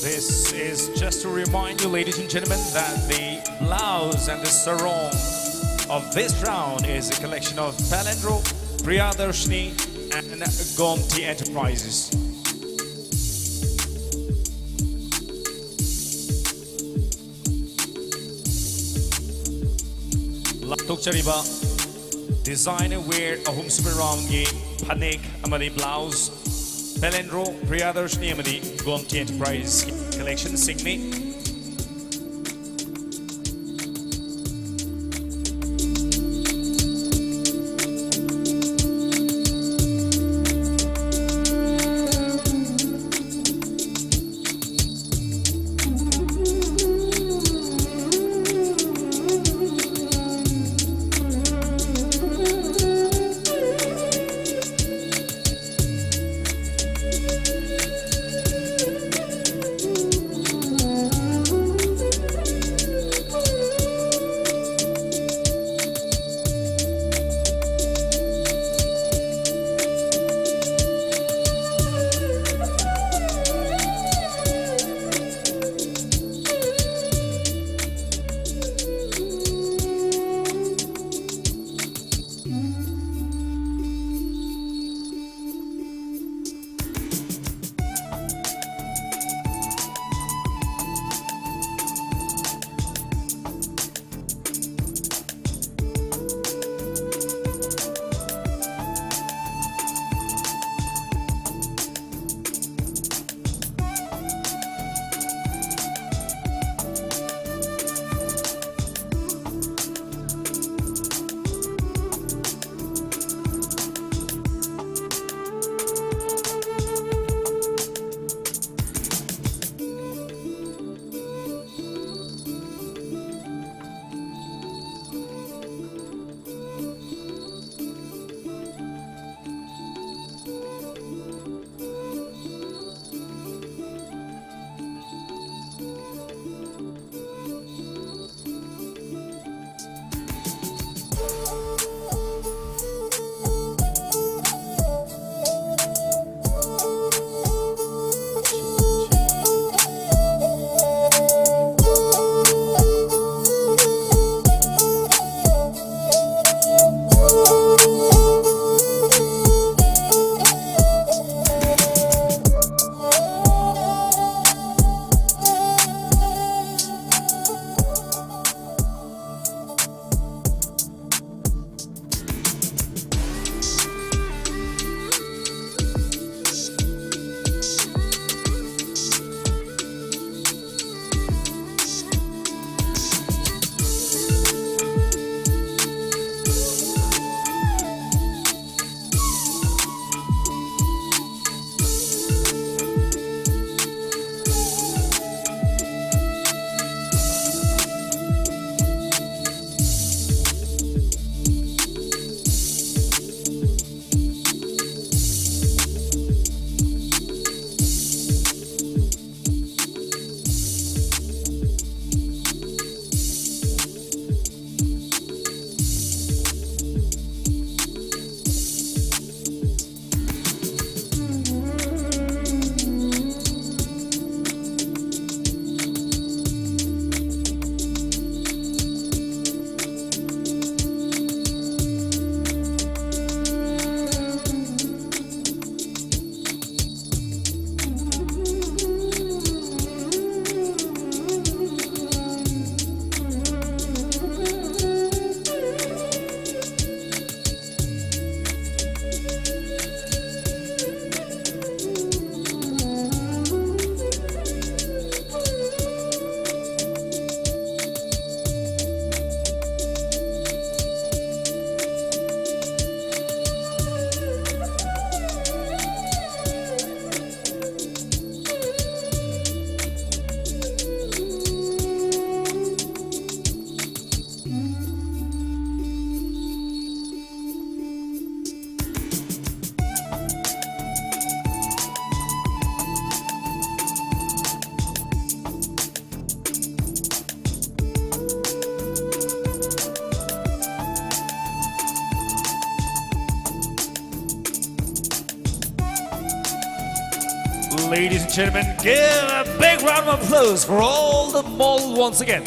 This is just to remind you, ladies and gentlemen, that the blouse and the sarong of this round is a collection of Palendro, Priyadarshini, and GOMTI Enterprises. Latokchariba designer wear ahum super round gi phanek amadi blouse Palendro, Priyadarshini amadi GOMTI Enterprise collection signi. ladies and gentlemen, give a big round of applause for all the mall once again.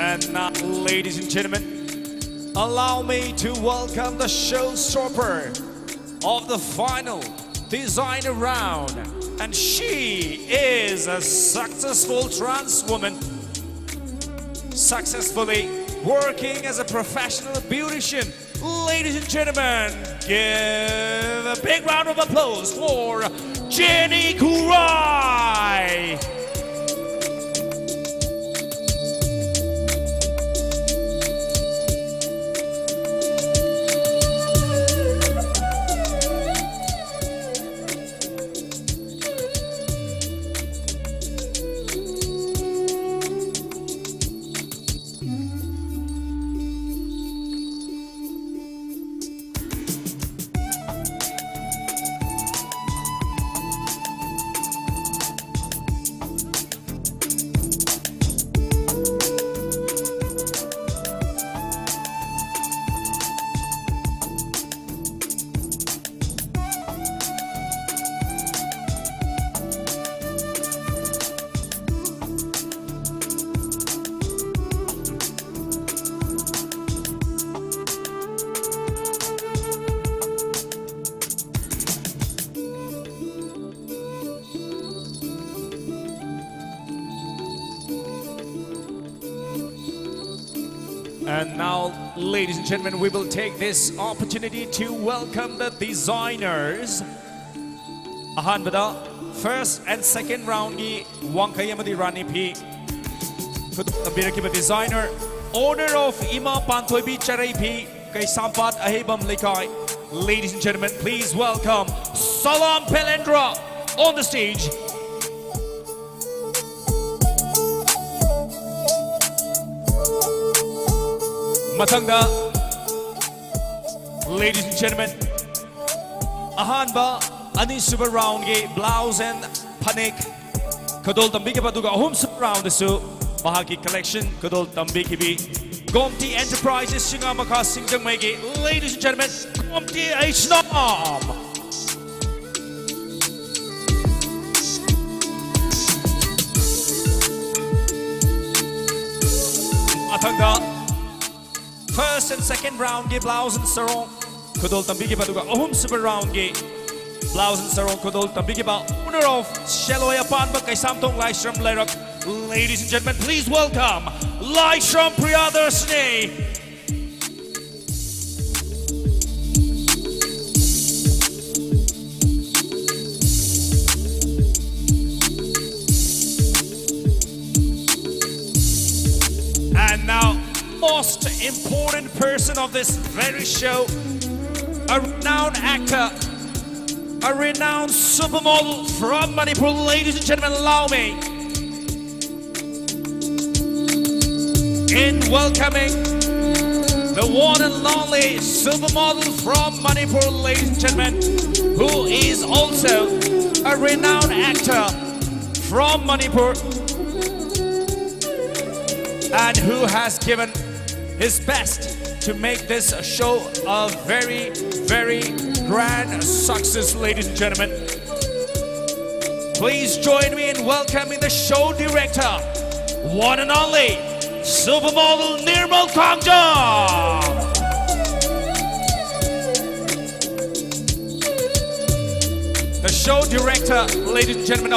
And now, ladies and gentlemen, allow me to welcome the showstopper of the final designer round. And she is a successful trans woman, successfully working as a professional beautician. Ladies and gentlemen, give a big round of applause for Jenny Kurai. And now, ladies and gentlemen, we will take this opportunity to welcome the designers. Ahanbada, first and second round gi Wangkai amadi Rani P. Kutambirakiba designer, owner of Ima PANTHOIBI CHAREIPHI KEISHAMTHONG Ahebam Lekai. Ladies and gentlemen, please welcome Salam Pelendra on the stage. Matangda, ladies and gentlemen, Ahanba Ani Super Round ge blouse and panik Kadol Tambiki Paduga Home Super Round su Mahaki Collection Kadol Tambiki bi GOMTI Enterprises Singamaka Singjang Megi. Ladies and gentlemen, GOMTI H-Nom. Matangda, first and second round ge blouse and sarong Kadol Tambiki Paduga Home Super Round ge blouse and sarong Kadol Tambiki ba owner of SHELOI APANBA KEISHAMTHONG Laishram Lairak. Ladies and gentlemen, please welcome Laishram Priyadarshini. important person of this very show, a renowned actor, a renowned supermodel from Manipur. Ladies and gentlemen, allow me in welcoming the one and only supermodel from Manipur, ladies and gentlemen, who is also a renowned actor from Manipur and who has given his best to make this show a very, very grand success, ladies and gentlemen. Please join me in welcoming the show director, one and only supermodel Nirmal KANGJEIBUNG. The show director, ladies and gentlemen,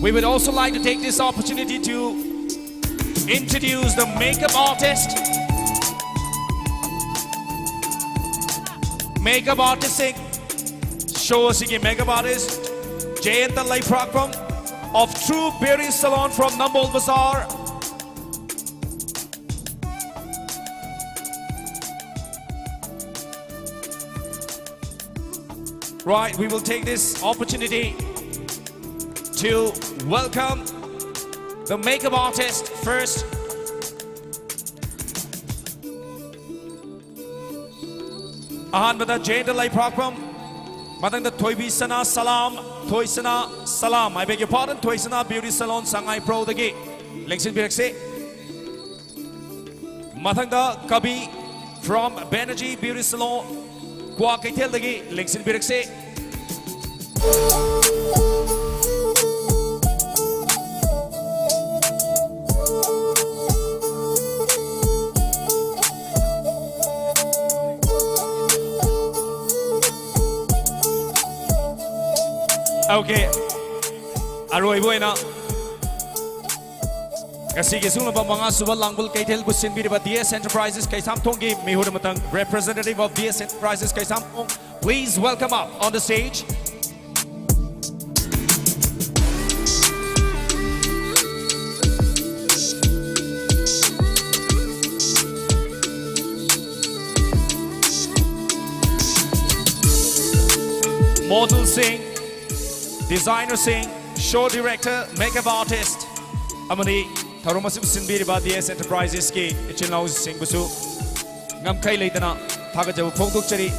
we would also like to take this opportunity to introduce the makeup artist. Makeup artist, show us again, makeup artist, Jayanta Prakram of True Beauty Salon from Nambol Bazaar. Right, we will take this opportunity to welcome the makeup artist first. Ahanbada Jayanta Prakram, Madang Thoibi Sana Salam, Thoisana Salam. I beg your pardon, Thoisana Beauty Salon Sangai Pro the Gate. Lengsin Birakse. Madanga Kabi from Banerjee Beauty Salon, Kwa KEITHEL the Gate. Lengsin Birakse. Okay, Aroi Buena. Kasi kisung ba mga subal langbal KEITHEL busin bi ba DS Enterprises KEISHAMTHONG gi mihud matang representative of DS Enterprises KEISHAMTHONG. Please welcome up on the stage. Model sing, designer sing, show director, makeup artist. Amani Tharomasib Sinbiriba DS Enterprises ki Ichinlaus sing busu ngam kai leitana thagajabu phongdok chari.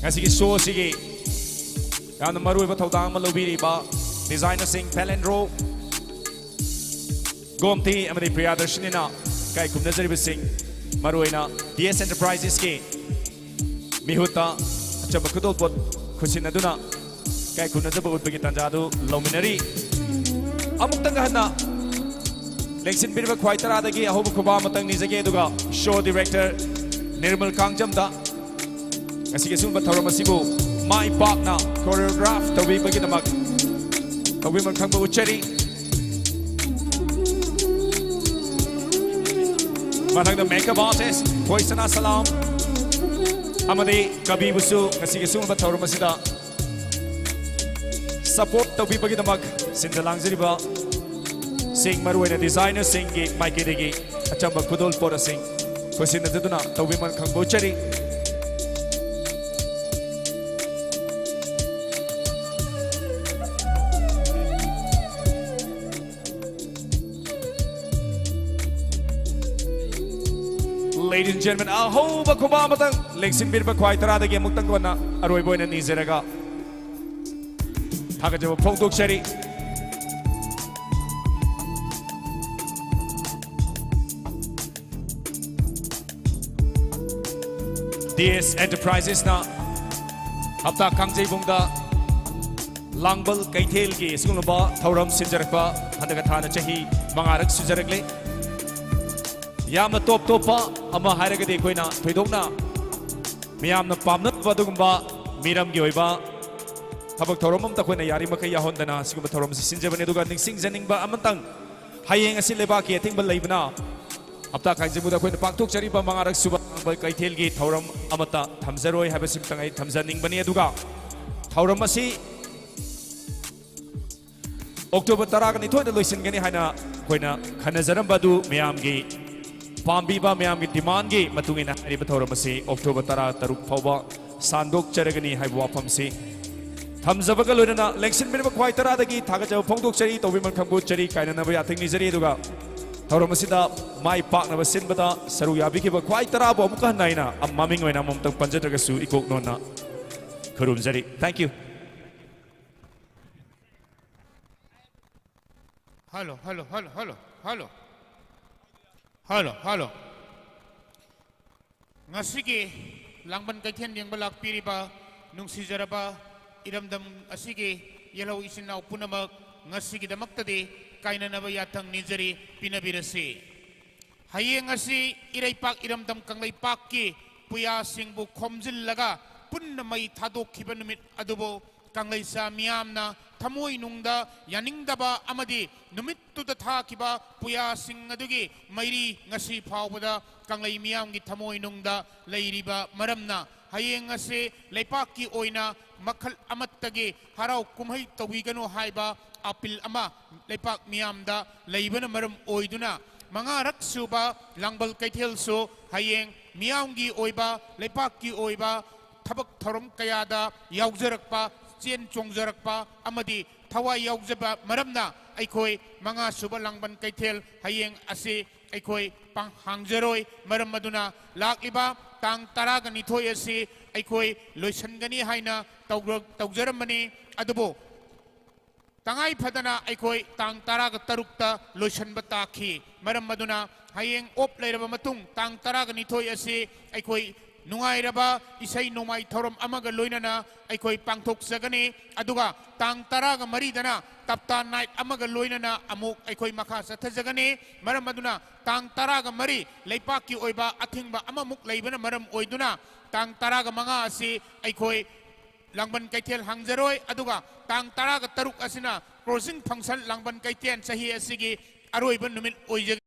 Ngasi ki show sigi yamna maruiba thaudang ma lobiriba designer sing Palendro GOMTI amani Priyadarshini kai kumnajariba sing maruina DS Enterprises ki Mihuta Achaba Kudol Pot Kusinaduna Kai Kunajaba Utbagi Tanjadu Lominari Amuktangahana Lengsin Birva Kwaitaradagi Ahobu Kubamatang Nizage Duga Show Director Nirmal KANGJEIBUNG Asikasumba Taramasibu My Bakna Choreograph Tawi Baginamak Tawiman Kangba Ucheri Manang the makeup artist Thoisana Salam Amadi Kabi Busu Kasikasung Bataurumasida Support Tabi Bagidamag Sindalangziriba Sing Maruena designer sing Mike Digi Achamba Kudol Pora sing Kosina Duduna Tawiman Kambochari. Ladies and gentlemen, aho ba kumamatang Lengsin Birba Kwaitara the Mutangwana, Aroibo and Nizeraga. Hagajo Pongdok Sherry. DS Enterprises na HAPTA KANGJEIBUNG da LANGBAL KEITHEL ki Sungaba Thauram Sinjarakpa Hadagathana Chahi Mangarak Sujarakle. Yamna top topa ama hairagadi koina thoidokna miyamna pamnat badugumba miram gi oiba thabak thorom ta koina yari makai yahondana sigumba thorom sinjabane duga ningsing janingba amantang hayeng asi leba ki thingba leibna HAPTA KANGJEIBUNG da koina pakthok chariba mangarak suba LANGBAL KEITHEL gi thorom amata thamjaroi habasim tangai thamjaning bani aduga thorom asi October 12 da loisin gani haina khoina khanajaram badu miyam gi pambiba miyam gi demand gi matungina ari bathoram asi October 13 phawba sandok charagani haibu wafam si thamjabaga loinana election minima khwai 10 dagi thagajaba phongdok chari tawbiman khangbu chari kaina na ya thingni jari duga thoram asida mai pak na sinbada saru yabi ki ba khwai 10 bo amka naina am maming waina mom tang panjatraga su ikok nona kharum jari. Thank you. Hello, hello, hello, hello, hello. Hello, hello. Ngasigi langban kaithen yang balak piriba nung sijaraba iramdam asigi yelaw isinaw punamak ngasigi damaktadi kaina na bayatang nijari pinabirasi. Hayeng asi iraipak iramdam kanglaipak ki puya singbu khomjil laga punna mai thadok khibanumit adubo kanglai sa miyam na thamoi nungda yaningdaba amadi numittuda thakiba puya sing adugi mairi ngasi phawbada kanglai miyam gi thamoi nungda leiriba maramna hayeng ase leipakki oina makhal amattagi harau kumhai tawigano haiba apil ama leipak miyamda leibana maram oiduna mangarak suba langbal kaithel so hayeng miyamgi oiba leipakki oiba thabak thorom kayada yaujrakpa chen chongjarakpa amadi thawai yaujaba maramna aikoi manga suba langban kaithel hayeng ase aikoi pang hangjaroi maram maduna lakliba tang taraga nithoi ase aikoi loisangani haina tawjaramani adubo tangai phadana aikoi tang taraga tarukta loisanba takhi maram maduna hayeng op leiraba matung tang taraga nithoi ase aikoi nungairaba isai nomai thorom amaga loinana aikoi pangthok sagani aduga tang taraga maridana tapta night amaga loinana amuk aikoi makha sathajagani maram aduna tang taraga mari leipaki oiba athingba amamuk leibana maram oiduna tang taraga manga asi aikoi langban kaithel hangjaroi aduga tang taraga taruk asina closing function langban kaithen sahi asigi aroiba numit oijag